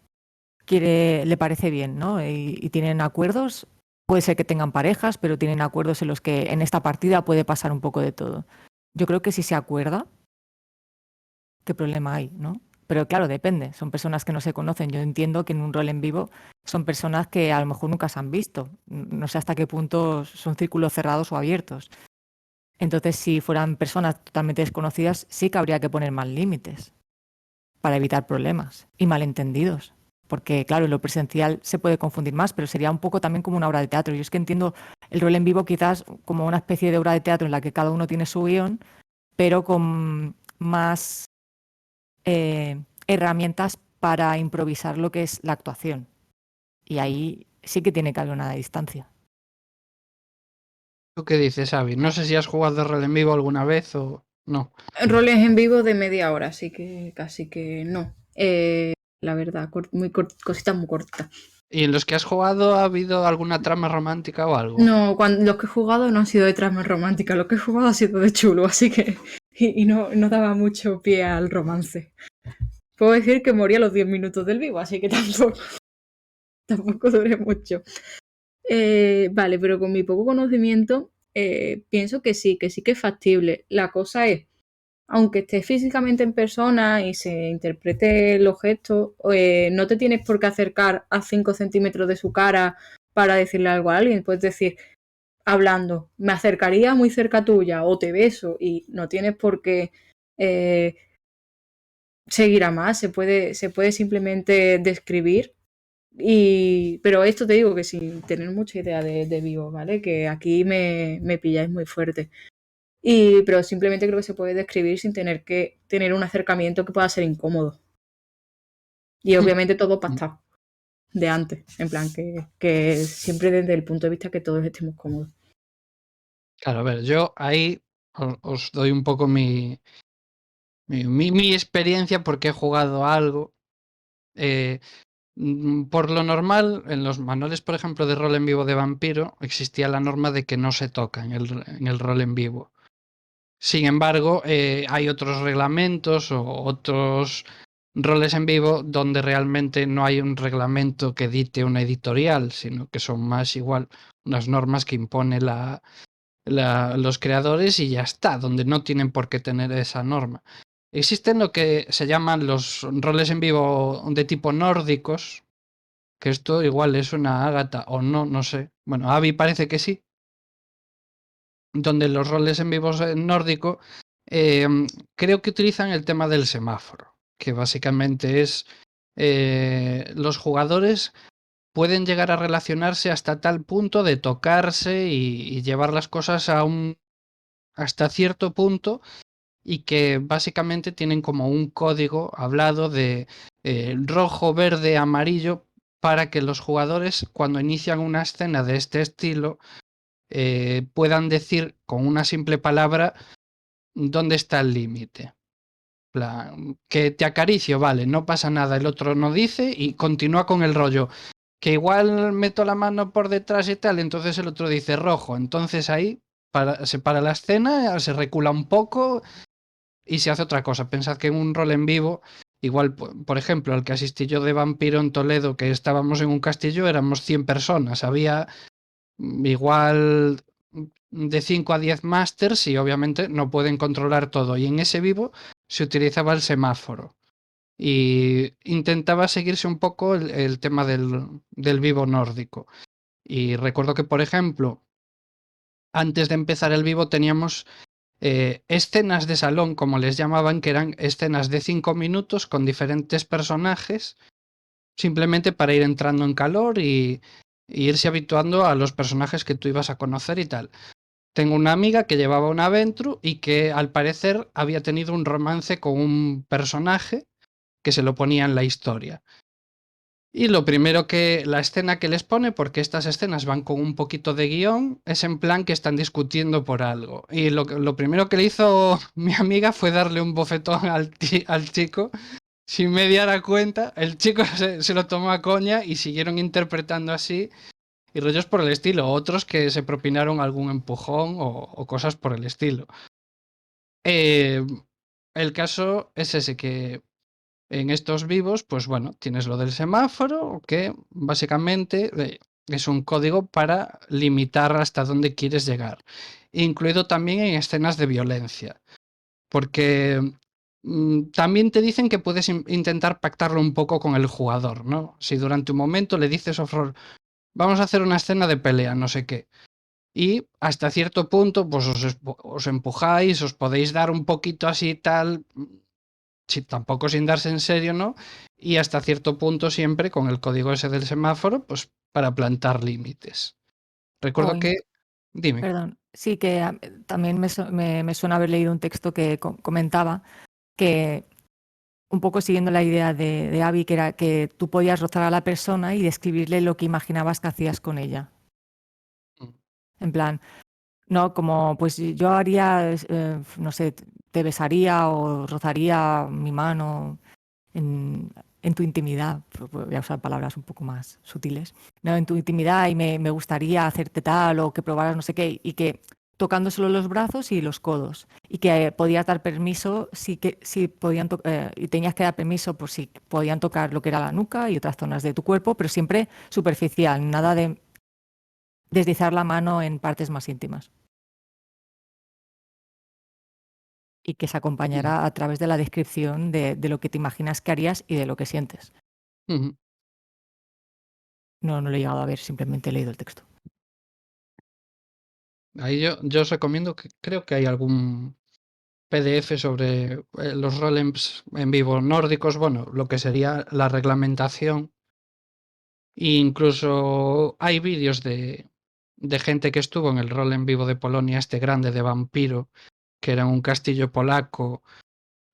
le parece bien, ¿no? Y tienen acuerdos, puede ser que tengan parejas, pero tienen acuerdos en los que en esta partida puede pasar un poco de todo. Yo creo que si se acuerda, ¿qué problema hay, no? Pero claro, depende, son personas que no se conocen. Yo entiendo que en un rol en vivo son personas que a lo mejor nunca se han visto. No sé hasta qué punto son círculos cerrados o abiertos. Entonces, si fueran personas totalmente desconocidas, sí que habría que poner más límites para evitar problemas y malentendidos. Porque, claro, en lo presencial se puede confundir más, pero sería un poco también como una obra de teatro. Yo es que entiendo el rol en vivo quizás como una especie de obra de teatro en la que cada uno tiene su guión, pero con más herramientas para improvisar lo que es la actuación. Y ahí sí que tiene que haber una distancia. ¿Tú qué dices, Avi? No sé si has jugado rol en vivo alguna vez o no. Roles en vivo de media hora, así que casi que no. La verdad, cositas muy cortas. ¿Y en los que has jugado ha habido alguna trama romántica o algo? No, los que he jugado no han sido de trama romántica, lo que he jugado ha sido de chulo, así que. Y no daba mucho pie al romance. Puedo decir que moría a los 10 minutos del vivo, así que tampoco duré mucho. Vale, pero con mi poco conocimiento, pienso que sí que es factible. La cosa es, aunque estés físicamente en persona y se interprete los gestos, no te tienes por qué acercar a 5 centímetros de su cara para decirle algo a alguien. Puedes decir, hablando, me acercaría muy cerca tuya o te beso y no tienes por qué seguir a más, se puede simplemente describir. Pero esto te digo que sin tener mucha idea de vivo, ¿vale? Que aquí me pilláis muy fuerte. Pero simplemente creo que se puede describir sin tener que tener un acercamiento que pueda ser incómodo. Y obviamente todo pactado de antes, en plan que siempre desde el punto de vista que todos estemos cómodos. Claro, a ver, yo ahí os doy un poco mi experiencia porque he jugado algo. Por lo normal, en los manuales, por ejemplo, de rol en vivo de vampiro, existía la norma de que no se toca en el rol en vivo. Sin embargo, hay otros reglamentos o otros roles en vivo donde realmente no hay un reglamento que dicte una editorial, sino que son más igual unas normas que impone los creadores y ya está, donde no tienen por qué tener esa norma. Existen lo que se llaman los roles en vivo de tipo nórdicos, que esto igual es una Ágata o no, no sé. Bueno, Avi parece que sí, donde los roles en vivo nórdico creo que utilizan el tema del semáforo, que básicamente es los jugadores pueden llegar a relacionarse hasta tal punto de tocarse y llevar las cosas hasta cierto punto, y que básicamente tienen como un código hablado de rojo, verde, amarillo, para que los jugadores, cuando inician una escena de este estilo, puedan decir con una simple palabra dónde está el límite. Que te acaricio, vale, no pasa nada, el otro no dice y continúa con el rollo. Que igual meto la mano por detrás y tal, entonces el otro dice rojo. Entonces ahí se para la escena, se recula un poco y se hace otra cosa. Pensad que en un rol en vivo, igual, por ejemplo, al que asistí yo de vampiro en Toledo, que estábamos en un castillo, éramos 100 personas. Había igual de 5 a 10 masters y obviamente no pueden controlar todo. Y en ese vivo se utilizaba el semáforo. Y intentaba seguirse un poco el tema del vivo nórdico. Y recuerdo que, por ejemplo, antes de empezar el vivo teníamos escenas de salón, como les llamaban, que eran escenas de 5 minutos con diferentes personajes, simplemente para ir entrando en calor y irse habituando a los personajes que tú ibas a conocer y tal. Tengo una amiga que llevaba una Ventru y que al parecer había tenido un romance con un personaje que se lo ponía en la historia. Y lo primero que la escena que les pone, porque estas escenas van con un poquito de guión, es en plan que están discutiendo por algo. Y lo primero que le hizo mi amiga fue darle un bofetón al chico sin me diera cuenta. El chico se lo tomó a coña y siguieron interpretando así. Y rollos por el estilo. Otros que se propinaron algún empujón o cosas por el estilo. El caso es ese, que en estos vivos, pues bueno, tienes lo del semáforo, que básicamente es un código para limitar hasta dónde quieres llegar, incluido también en escenas de violencia, porque también te dicen que puedes intentar pactarlo un poco con el jugador, ¿no? Si durante un momento le dices, vamos a hacer una escena de pelea, no sé qué, y hasta cierto punto, pues os empujáis, os podéis dar un poquito así tal, tampoco sin darse en serio, ¿no? Y hasta cierto punto siempre con el código ese del semáforo, pues para plantar límites. Recuerdo que... Dime. Perdón, sí que también me suena haber leído un texto que comentaba que, un poco siguiendo la idea de Abby, que era que tú podías rozar a la persona y describirle lo que imaginabas que hacías con ella. En plan, no, como pues yo haría, no sé, te besaría o rozaría mi mano en tu intimidad. Voy a usar palabras un poco más sutiles. No, en tu intimidad, y me gustaría hacerte tal, o que probaras no sé qué, y que tocando solo los brazos y los codos, y que podías dar permiso si podían y tenías que dar permiso por si podían tocar lo que era la nuca y otras zonas de tu cuerpo, pero siempre superficial, nada de deslizar la mano en partes más íntimas. Y que se acompañará a través de la descripción de lo que te imaginas que harías y de lo que sientes. No lo he llegado a ver, simplemente he leído el texto. Ahí yo os recomiendo, que creo que hay algún PDF sobre los roles en vivo nórdicos, bueno, lo que sería la reglamentación. E incluso hay vídeos de gente que estuvo en el rol en vivo de Polonia, este grande de vampiro, que era un castillo polaco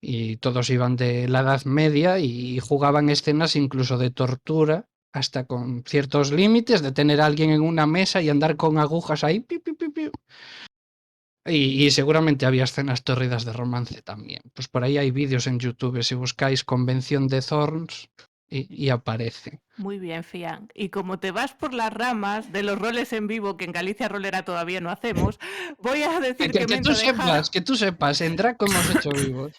y todos iban de la Edad Media y jugaban escenas incluso de tortura, hasta con ciertos límites, de tener a alguien en una mesa y andar con agujas ahí. Piu, piu, piu, piu. Y seguramente había escenas tórridas de romance también. Pues por ahí hay vídeos en YouTube, si buscáis Convención de Thorns y aparece. Muy bien, Fian. Y como te vas por las ramas de los roles en vivo, que en Galicia Rolera todavía no hacemos, voy a decir que Que tú sepas, en Draco hemos hecho vivos.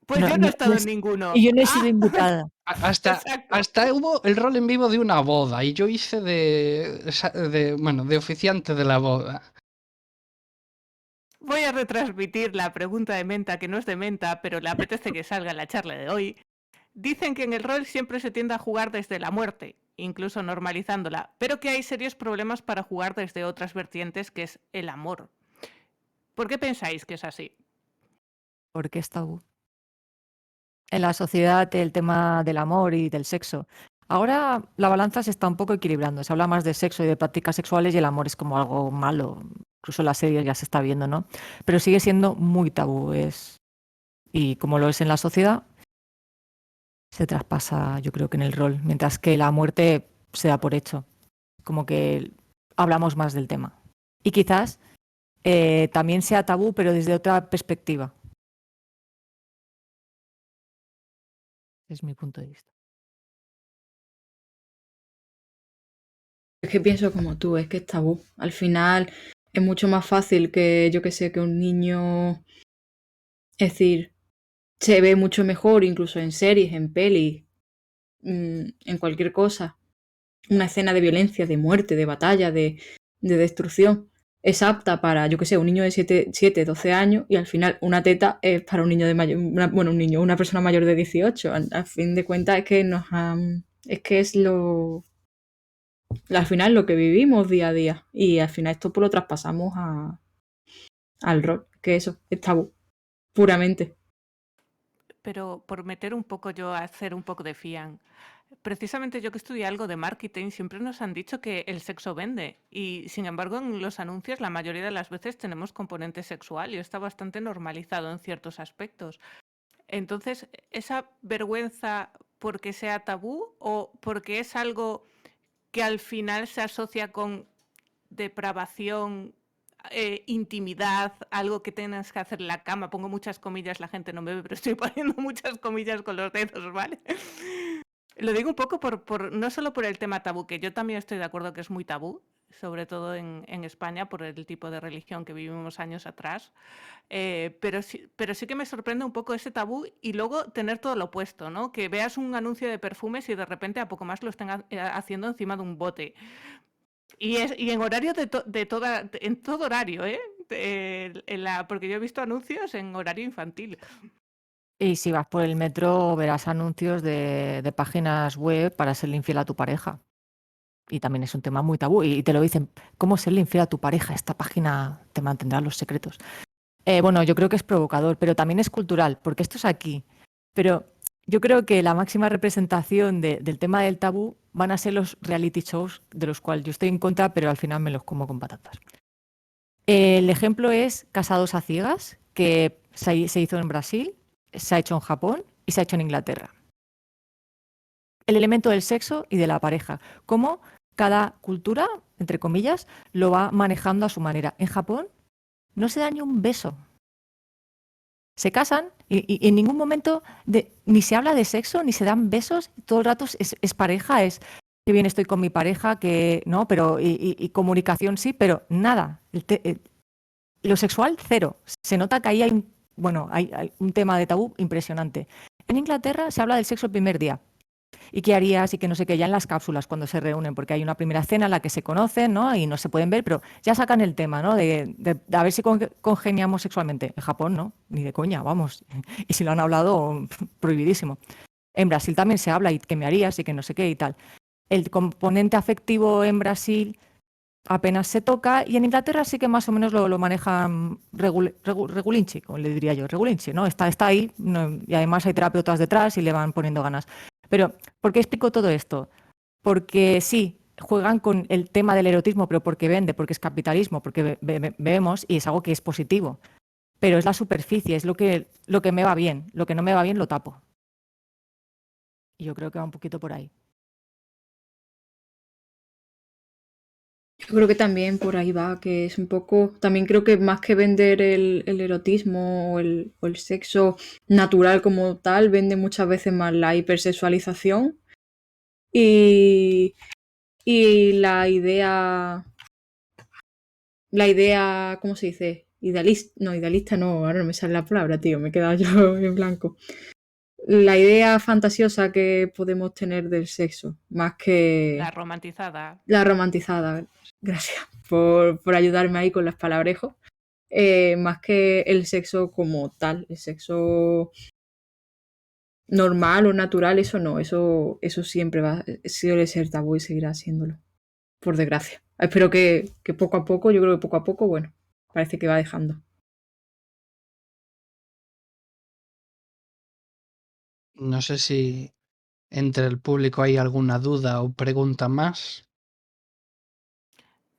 Pues yo no he estado en ninguno. Y yo no he sido invitada. Hasta hubo el rol en vivo de una boda y yo hice de oficiante de la boda. Voy a retransmitir la pregunta de Menta, que no es de Menta, pero le apetece que salga en la charla de hoy. Dicen que en el rol siempre se tiende a jugar desde la muerte, incluso normalizándola, pero que hay serios problemas para jugar desde otras vertientes, que es el amor. ¿Por qué pensáis que es así? Porque es tabú. En la sociedad, el tema del amor y del sexo Ahora la balanza se está un poco equilibrando. Se habla más de sexo y de prácticas sexuales y el amor es como algo malo. Incluso en las series ya se está viendo, ¿no? Pero sigue siendo muy tabú. Y como lo es en la sociedad, se traspasa, yo creo que en el rol. Mientras que la muerte se da por hecho. Como que hablamos más del tema. Y quizás también sea tabú, pero desde otra perspectiva. Es mi punto de vista. Es que pienso como tú, es que es tabú. Al final es mucho más fácil que, yo que sé, que un niño, es decir, se ve mucho mejor incluso en series, en pelis, en cualquier cosa. Una escena de violencia, de muerte, de batalla, de destrucción. Es apta para, yo que sé, un niño de 7, 12 años y al final una teta es para un niño de mayor, bueno, un niño, una persona mayor de 18. Al fin de cuentas es que es que es al final lo que vivimos día a día y al final esto pues lo traspasamos al rol, que eso es tabú, puramente. Pero por meter un poco yo a hacer un poco de fian, precisamente yo que estudié algo de marketing, siempre nos han dicho que el sexo vende y sin embargo en los anuncios la mayoría de las veces tenemos componente sexual y está bastante normalizado en ciertos aspectos. Entonces, ¿esa vergüenza porque sea tabú o porque es algo que al final se asocia con depravación, intimidad, algo que tengas que hacer en la cama? Pongo muchas comillas, la gente no me ve, pero estoy poniendo muchas comillas con los dedos, ¿vale? Lo digo un poco no solo por el tema tabú, que yo también estoy de acuerdo que es muy tabú, sobre todo en España, por el tipo de religión que vivimos años atrás, pero sí que me sorprende un poco ese tabú y luego tener todo lo opuesto, ¿no? Que veas un anuncio de perfumes y de repente a poco más lo estén haciendo encima de un bote. Y en horario en todo horario, ¿eh? Porque yo he visto anuncios en horario infantil. Y si vas por el metro verás anuncios de páginas web para serle infiel a tu pareja. Y también es un tema muy tabú. Y te lo dicen, ¿cómo serle infiel a tu pareja? Esta página te mantendrá los secretos. Bueno, yo creo que es provocador, pero también es cultural, porque esto es aquí. Pero yo creo que la máxima representación del tema del tabú van a ser los reality shows, de los cuales yo estoy en contra, pero al final me los como con patatas. El ejemplo es Casados a Ciegas, que se hizo en Brasil, se ha hecho en Japón y se ha hecho en Inglaterra. El elemento del sexo y de la pareja, cómo cada cultura, entre comillas, lo va manejando a su manera. En Japón no se da ni un beso. Se casan y en ningún momento ni se habla de sexo, ni se dan besos, todo el rato es pareja, es que bien estoy con mi pareja, que no, pero y comunicación sí, pero nada. Lo sexual, cero. Se nota que ahí hay un tema de tabú impresionante. En Inglaterra se habla del sexo el primer día. ¿Y qué harías? Y que no sé qué, ya en las cápsulas cuando se reúnen, porque hay una primera cena en la que se conocen, ¿no? Y no se pueden ver, pero ya sacan el tema, ¿no? De a ver si congeniamos sexualmente. En Japón, no, ni de coña, vamos. Y si lo han hablado, prohibidísimo. En Brasil también se habla, y qué me harías, y que no sé qué y tal. El componente afectivo en Brasil apenas se toca, y en Inglaterra sí que más o menos lo manejan regulinchi, como le diría yo, regulinchi, ¿no? Está ahí, no, y además hay terapeutas detrás y le van poniendo ganas. Pero, ¿por qué explico todo esto? Porque sí, juegan con el tema del erotismo, pero porque vende, porque es capitalismo, porque vemos y es algo que es positivo. Pero es la superficie, es lo que me va bien. Lo que no me va bien lo tapo. Y yo creo que va un poquito por ahí. Yo creo que también por ahí va, que es un poco, también creo que más que vender el erotismo o el sexo natural como tal, vende muchas veces más la hipersexualización y la idea, ¿cómo se dice? Idealista no, ahora no me sale la palabra, tío, me he quedado yo en blanco. La idea fantasiosa que podemos tener del sexo, más que La romantizada. la romantizada. Gracias por ayudarme ahí con las palabrejos. Más que el sexo como tal, el sexo normal o natural, eso no, eso siempre suele ser tabú y seguirá siéndolo, por desgracia. Espero que poco a poco, yo creo que poco a poco, bueno, parece que va dejando. No sé si entre el público hay alguna duda o pregunta más.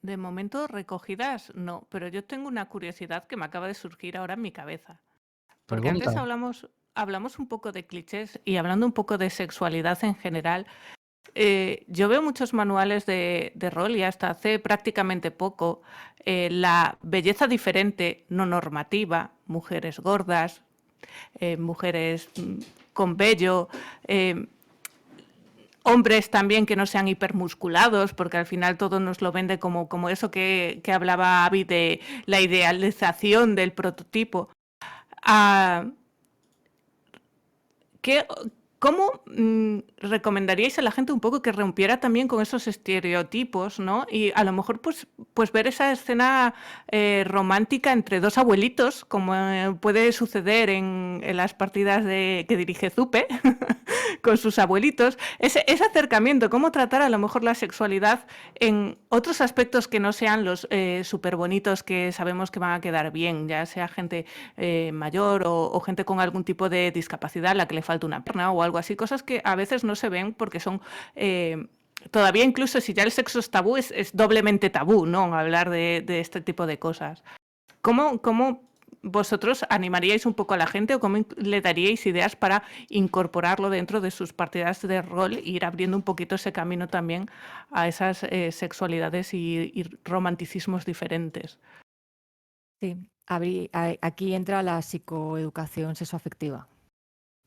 De momento, recogidas no, pero yo tengo una curiosidad que me acaba de surgir ahora en mi cabeza. Porque Pregunta. antes hablamos un poco de clichés y hablando un poco de sexualidad en general, yo veo muchos manuales de rol y hasta hace prácticamente poco la belleza diferente, no normativa, mujeres gordas, mujeres con vello, hombres también que no sean hipermusculados, porque al final todo nos lo vende como eso que hablaba Abby de la idealización del prototipo. ¿Cómo recomendaríais a la gente un poco que rompiera también con esos estereotipos, ¿no? Y a lo mejor pues ver esa escena romántica entre dos abuelitos, como puede suceder en las partidas que dirige Zupe, con sus abuelitos. Ese acercamiento, cómo tratar a lo mejor la sexualidad en otros aspectos que no sean los súper bonitos que sabemos que van a quedar bien, ya sea gente mayor o gente con algún tipo de discapacidad a la que le falta una pierna o algo así, cosas que a veces no se ven porque son... todavía incluso si ya el sexo es tabú, es doblemente tabú, ¿no? Hablar de este tipo de cosas. ¿Cómo vosotros animaríais un poco a la gente o cómo le daríais ideas para incorporarlo dentro de sus partidas de rol e ir abriendo un poquito ese camino también a esas sexualidades y romanticismos diferentes? Sí, aquí entra la psicoeducación sexoafectiva,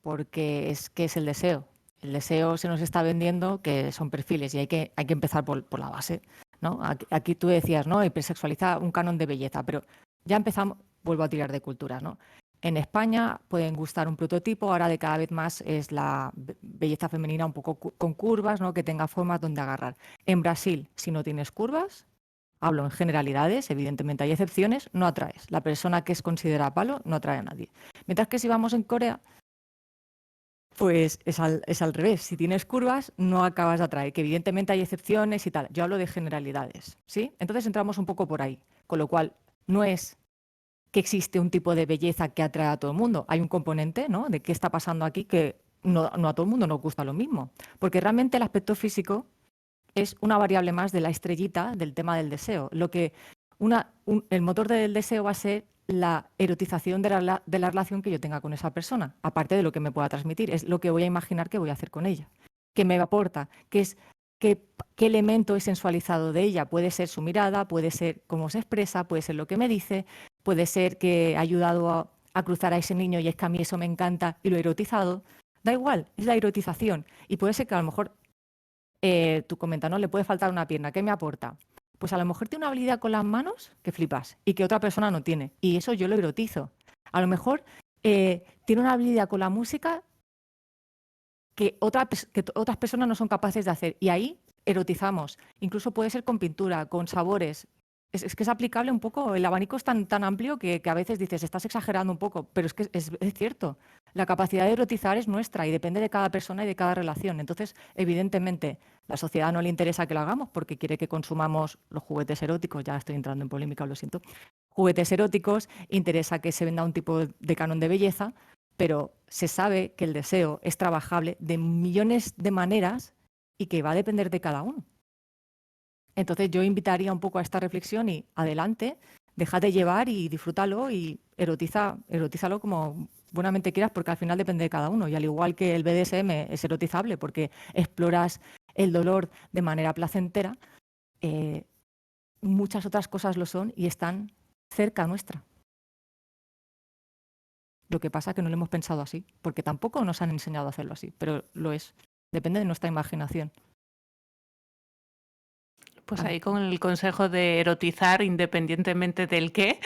porque ¿qué es el deseo? El deseo se nos está vendiendo que son perfiles y hay que empezar por la base, ¿no? Aquí tú decías, ¿no? Hipersexualiza un canon de belleza, pero ya empezamos, vuelvo a tirar de culturas, ¿no? En España pueden gustar un prototipo, ahora de cada vez más es la belleza femenina un poco con curvas, ¿no? Que tenga formas donde agarrar. En Brasil, si no tienes curvas, hablo en generalidades, evidentemente hay excepciones, no atraes. La persona que es considerada palo no atrae a nadie. Mientras que si vamos en Corea, pues es al revés. Si tienes curvas, no acabas de atraer, que evidentemente hay excepciones y tal. Yo hablo de generalidades, ¿sí? Entonces entramos un poco por ahí, con lo cual no es que existe un tipo de belleza que atrae a todo el mundo. Hay un componente, ¿no? De qué está pasando aquí que no a todo el mundo nos gusta lo mismo. Porque realmente el aspecto físico es una variable más de la estrellita del tema del deseo. El motor del deseo va a ser la erotización de la relación que yo tenga con esa persona, aparte de lo que me pueda transmitir, es lo que voy a imaginar que voy a hacer con ella, qué me aporta, qué elemento es sensualizado de ella. Puede ser su mirada, puede ser cómo se expresa, puede ser lo que me dice, puede ser que ha ayudado a cruzar a ese niño y es que a mí eso me encanta y lo he erotizado. Da igual, es la erotización. Y puede ser que a lo mejor tú comentas, ¿no? Le puede faltar una pierna, ¿qué me aporta? Pues a lo mejor tiene una habilidad con las manos que flipas y que otra persona no tiene. Y eso yo lo erotizo. A lo mejor tiene una habilidad con la música que otras personas no son capaces de hacer. Y ahí erotizamos. Incluso puede ser con pintura, con sabores. Es que es aplicable un poco, el abanico es tan amplio que a veces dices, estás exagerando un poco, pero es que es cierto. La capacidad de erotizar es nuestra y depende de cada persona y de cada relación. Entonces, evidentemente, la sociedad no le interesa que lo hagamos porque quiere que consumamos los juguetes eróticos. Ya estoy entrando en polémica, lo siento. Juguetes eróticos, interesa que se venda un tipo de canon de belleza, pero se sabe que el deseo es trabajable de millones de maneras y que va a depender de cada uno. Entonces yo invitaría un poco a esta reflexión y adelante, déjate llevar y disfrútalo y erotízalo como buenamente quieras porque al final depende de cada uno. Y al igual que el BDSM es erotizable porque exploras el dolor de manera placentera, muchas otras cosas lo son y están cerca nuestra. Lo que pasa es que no lo hemos pensado así, porque tampoco nos han enseñado a hacerlo así, pero lo es. Depende de nuestra imaginación. Pues ahí con el consejo de erotizar independientemente del qué,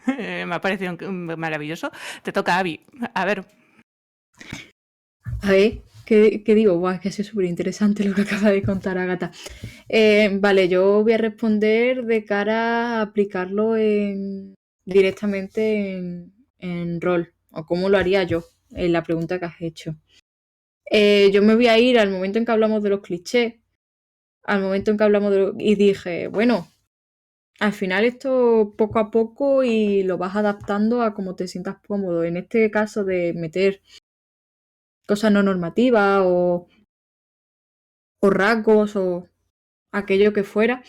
me ha parecido maravilloso. Te toca, Abby. A ver. A ver, ¿qué digo? Buah, es que es súper interesante lo que acaba de contar Agatha. Vale, yo voy a responder de cara a aplicarlo directamente en rol, o cómo lo haría yo, en la pregunta que has hecho. Yo me voy a ir al momento en que hablamos de los clichés, al momento en que hablamos y dije, bueno, al final esto poco a poco y lo vas adaptando a cómo te sientas cómodo. En este caso de meter cosas no normativas o rasgos o aquello que fuera,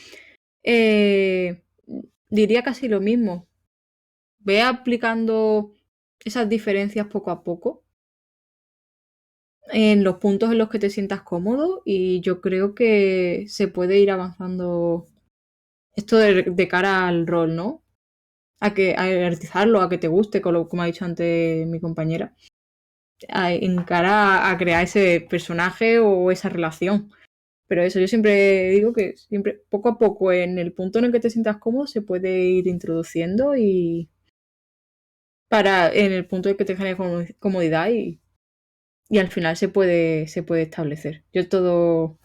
diría casi lo mismo. Ve aplicando esas diferencias poco a poco en los puntos en los que te sientas cómodo y yo creo que se puede ir avanzando esto de cara al rol, ¿no? A realizarlo, a que te guste, como ha dicho antes mi compañera, en cara a crear ese personaje o esa relación. Pero eso, yo siempre digo que siempre, poco a poco, en el punto en el que te sientas cómodo, se puede ir introduciendo y en el punto en el que te genere comodidad y al final se puede establecer. Yo todo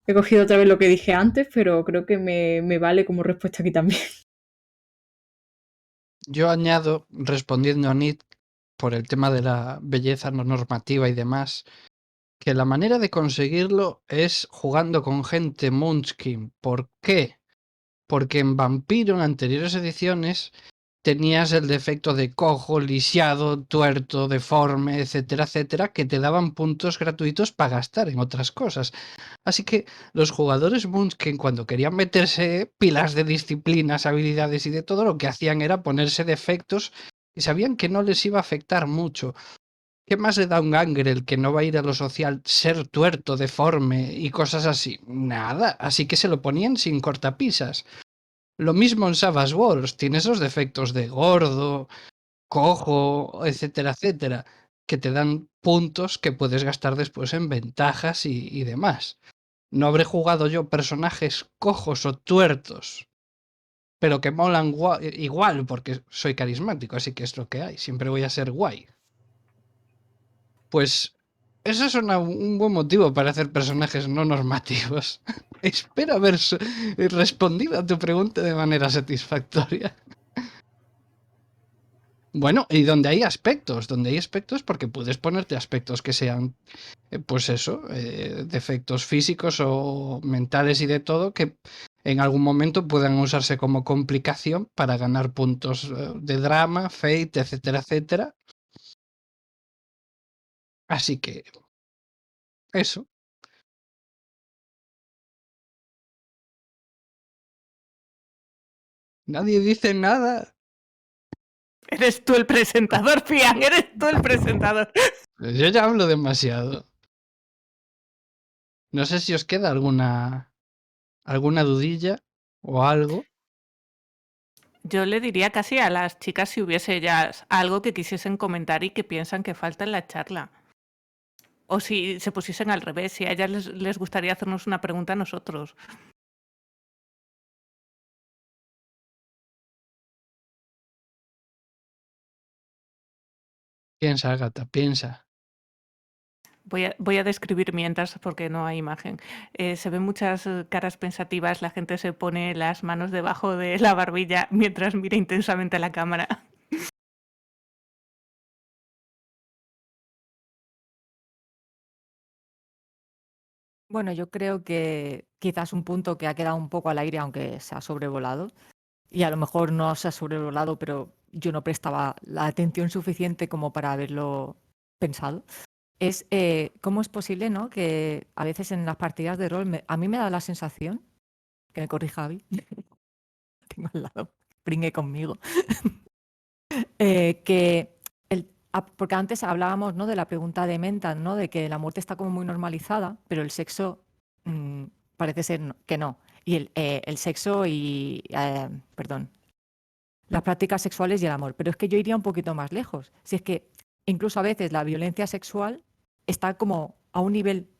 he cogido otra vez lo que dije antes, pero creo que me vale como respuesta aquí también. Yo añado, respondiendo a Nid por el tema de la belleza no normativa y demás, que la manera de conseguirlo es jugando con gente Munchkin. ¿Por qué? Porque en Vampiro, en anteriores ediciones, tenías el defecto de cojo, lisiado, tuerto, deforme, etcétera, etcétera, que te daban puntos gratuitos para gastar en otras cosas. Así que los jugadores Munchkin, cuando querían meterse pilas de disciplinas, habilidades y de todo, lo que hacían era ponerse defectos y sabían que no les iba a afectar mucho. ¿Qué más le da a un Gangrel que no va a ir a lo social ser tuerto, deforme y cosas así? Nada, así que se lo ponían sin cortapisas. Lo mismo en Savage Wars, tiene esos defectos de gordo, cojo, etcétera, etcétera, que te dan puntos que puedes gastar después en ventajas y demás. No habré jugado yo personajes cojos o tuertos, pero que molan igual porque soy carismático, así que es lo que hay, siempre voy a ser guay. Pues eso es un buen motivo para hacer personajes no normativos. Espero haber respondido a tu pregunta de manera satisfactoria. Bueno, y donde hay aspectos porque puedes ponerte aspectos que sean, pues eso, defectos físicos o mentales y de todo, que en algún momento puedan usarse como complicación para ganar puntos de drama, fate, etcétera, etcétera. Así que, eso. Nadie dice nada. Eres tú el presentador, Fian, eres tú el presentador. Yo ya hablo demasiado. No sé si os queda alguna dudilla o algo. Yo le diría casi a las chicas si hubiese ya algo que quisiesen comentar y que piensan que falta en la charla. O si se pusiesen al revés, si a ellas les gustaría hacernos una pregunta a nosotros. Piensa, Agatha, piensa. Voy a describir mientras porque no hay imagen. Se ven muchas caras pensativas, la gente se pone las manos debajo de la barbilla mientras mira intensamente a la cámara. Bueno, yo creo que quizás un punto que ha quedado un poco al aire, aunque se ha sobrevolado, y a lo mejor no se ha sobrevolado, pero yo no prestaba la atención suficiente como para haberlo pensado, es cómo es posible, ¿no? Que a veces en las partidas de rol, a mí me da la sensación, que me corrija Javi, tengo al lado, pringue conmigo, que porque antes hablábamos, ¿no? De la pregunta de Mentan, ¿no? De que la muerte está como muy normalizada, pero el sexo parece ser que no. Y el sexo y, perdón, las prácticas sexuales y el amor. Pero es que yo iría un poquito más lejos. Si es que incluso a veces la violencia sexual está como a un nivel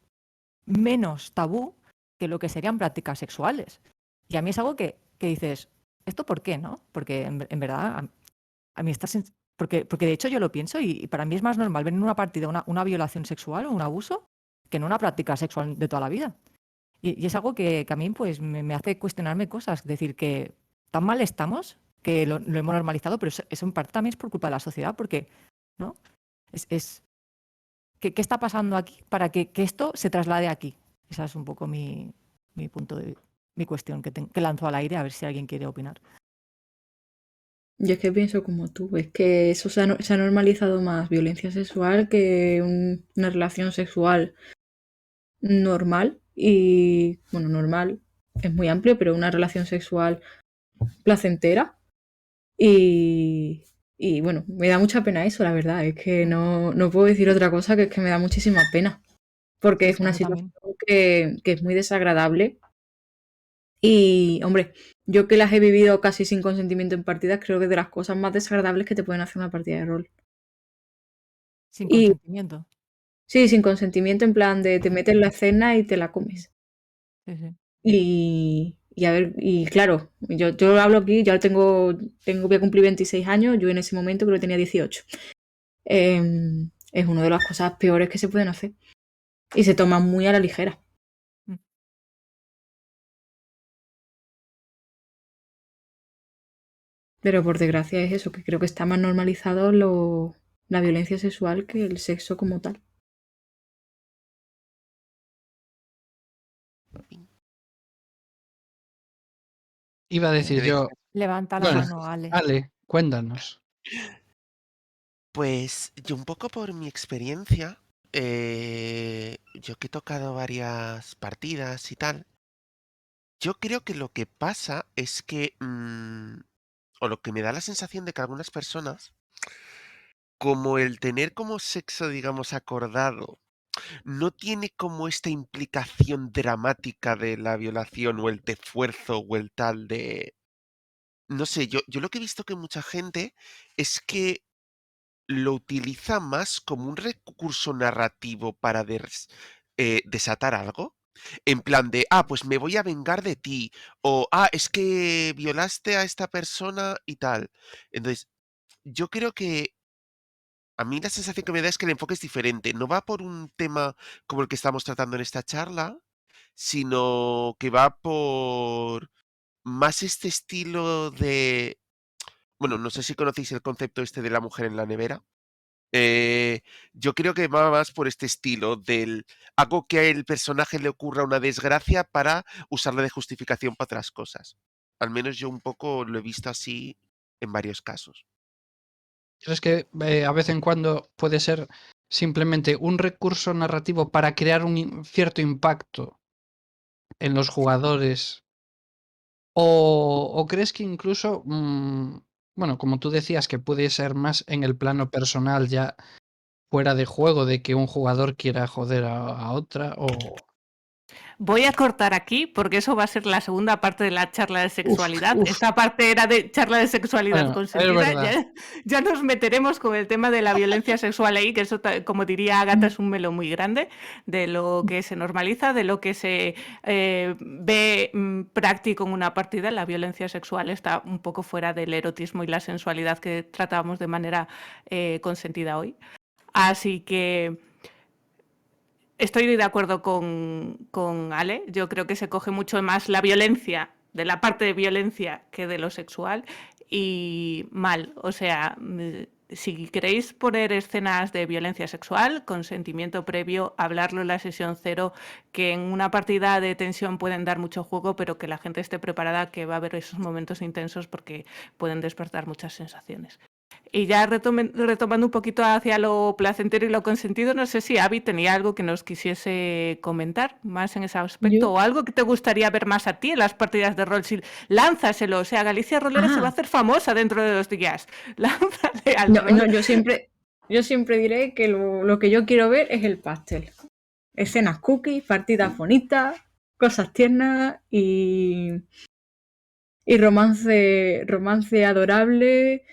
menos tabú que lo que serían prácticas sexuales. Y a mí es algo que dices, ¿esto por qué, no? Porque en verdad a mí está... Porque de hecho yo lo pienso y para mí es más normal ver en una partida una violación sexual o un abuso que en una práctica sexual de toda la vida. Y es algo que a mí pues me hace cuestionarme cosas. Es decir, que tan mal estamos que lo hemos normalizado, pero eso en parte también es por culpa de la sociedad, porque, ¿no? ¿Qué está pasando aquí para que esto se traslade aquí? Esa es un poco mi punto mi cuestión que lanzo al aire, a ver si alguien quiere opinar. Yo es que pienso como tú, es que eso se ha normalizado más violencia sexual que una relación sexual normal y, bueno, normal es muy amplio, pero una relación sexual placentera y, bueno, me da mucha pena eso, la verdad, es que no puedo decir otra cosa que es que me da muchísima pena, porque Sí, es sí, a una mí situación también. que es muy desagradable y, hombre, yo que las he vivido casi sin consentimiento en partidas, creo que es de las cosas más desagradables que te pueden hacer una partida de rol. Sin Y consentimiento. sí, sin consentimiento, en plan de te metes en la escena y te la comes. Sí, sí. Y a ver, y claro, yo hablo aquí, ya voy a cumplir 26 años, yo en ese momento creo que tenía 18. Es una de las cosas peores que se pueden hacer. Y se toma muy a la ligera. Mm. Pero por desgracia es eso, que creo que está más normalizado la violencia sexual que el sexo como tal. Iba a decir ¿Me dejas? yo, Levanta la bueno, mano, Ale. Ale, cuéntanos. Pues yo un poco por mi experiencia, yo que he tocado varias partidas y tal, yo creo que lo que pasa es que, o lo que me da la sensación de que algunas personas, como el tener como sexo, digamos, acordado, no tiene como esta implicación dramática de la violación o el de esfuerzo o el tal de... No sé, yo lo que he visto que mucha gente es que lo utiliza más como un recurso narrativo para desatar algo. En plan de, pues me voy a vengar de ti. O, es que violaste a esta persona y tal. Entonces, yo creo que a mí la sensación que me da es que el enfoque es diferente. No va por un tema como el que estamos tratando en esta charla, sino que va por más este estilo de... Bueno, no sé si conocéis el concepto este de la mujer en la nevera. Yo creo que va más por este estilo del hago que al personaje le ocurra una desgracia para usarla de justificación para otras cosas. Al menos yo un poco lo he visto así en varios casos. ¿Crees que a vez en cuando puede ser simplemente un recurso narrativo para crear un cierto impacto en los jugadores? ¿O crees que incluso, bueno, como tú decías, que puede ser más en el plano personal ya fuera de juego, de que un jugador quiera joder a otra? Voy a cortar aquí porque eso va a ser la segunda parte de la charla de sexualidad. Uf. Esta parte era de charla de sexualidad Bueno, es consentida. verdad. Ya nos meteremos con el tema de la violencia sexual ahí, que eso, como diría Agatha, es un melón muy grande de lo que se normaliza, de lo que se ve práctico en una partida. La violencia sexual está un poco fuera del erotismo y la sensualidad que tratábamos de manera consentida hoy. Así que estoy de acuerdo con Ale. Yo creo que se coge mucho más la violencia, de la parte de violencia, que de lo sexual. Y mal. O sea, si queréis poner escenas de violencia sexual, consentimiento previo, hablarlo en la sesión 0, que en una partida de tensión pueden dar mucho juego, pero que la gente esté preparada, que va a haber esos momentos intensos porque pueden despertar muchas sensaciones. Y ya retomando un poquito hacia lo placentero y lo consentido, no sé si Abby tenía algo que nos quisiese comentar más en ese aspecto Yo, o algo que te gustaría ver más a ti en las partidas de rol. Si, lánzaselo, o sea, Galicia Rolera se va a hacer famosa dentro de los días. Lánzale al no, rol. yo siempre diré que lo que yo quiero ver es el pastel. Escenas cookies, partidas bonitas, cosas tiernas y romance adorable,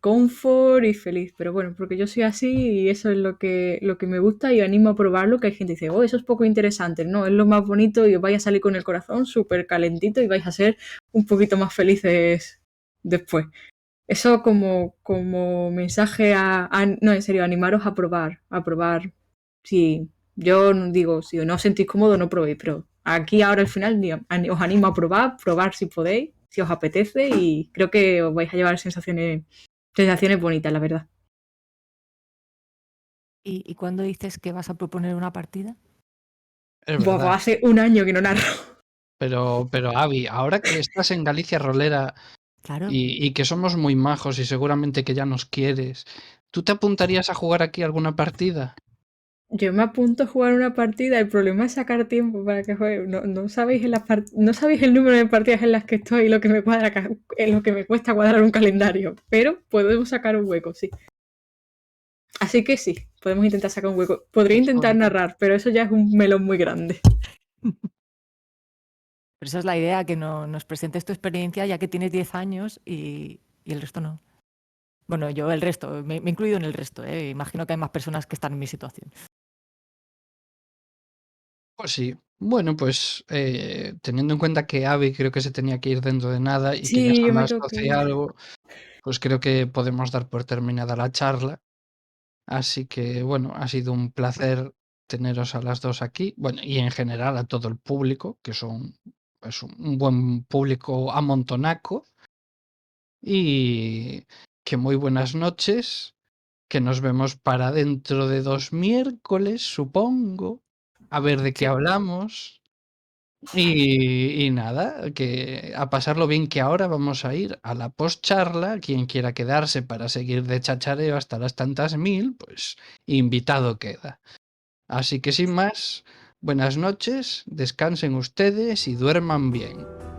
confort y feliz. Pero bueno, porque yo soy así y eso es lo que me gusta y animo a probarlo, que hay gente que dice, eso es poco interesante. No, es lo más bonito y os vais a salir con el corazón súper calentito y vais a ser un poquito más felices después. Eso como mensaje no, en serio, animaros a probar. Si yo digo, si no os sentís cómodo, no probéis, pero aquí ahora al final os animo a probar si podéis, si os apetece y creo que os vais a llevar sensaciones bonitas, la verdad. ¿Y cuándo dices que vas a proponer una partida? Es Buah, verdad. hace un año que no narro. Pero Abby, ahora que estás en Galicia Rolera Claro. y que somos muy majos y seguramente que ya nos quieres, ¿tú te apuntarías a jugar aquí alguna partida? Yo me apunto a jugar una partida, el problema es sacar tiempo para que juegue. No sabéis no sabéis el número de partidas en las que estoy y lo que me lo que me cuesta cuadrar un calendario, pero podemos sacar un hueco, sí. Así que sí, podemos intentar sacar un hueco. Podría intentar narrar, pero eso ya es un melón muy grande. Pero esa es la idea, que nos presentes tu experiencia ya que tienes 10 años y el resto no. Bueno, yo el resto, me he incluido en el resto, ¿eh? Imagino que hay más personas que están en mi situación. Pues sí. Bueno, pues teniendo en cuenta que Avi creo que se tenía que ir dentro de nada y que ya Sí, yo son me las tengo que 12 y ir. algo, pues creo que podemos dar por terminada la charla. Así que bueno, ha sido un placer teneros a las dos aquí. Bueno, y en general a todo el público, que son pues, un buen público amontonaco. Y que muy buenas noches, que nos vemos para dentro de 2 miércoles, supongo, a ver de qué Sí. hablamos. Y nada, que a pasarlo bien, que ahora vamos a ir a la postcharla. Quien quiera quedarse para seguir de chachareo hasta las tantas mil, pues invitado queda. Así que sin más, buenas noches, descansen ustedes y duerman bien.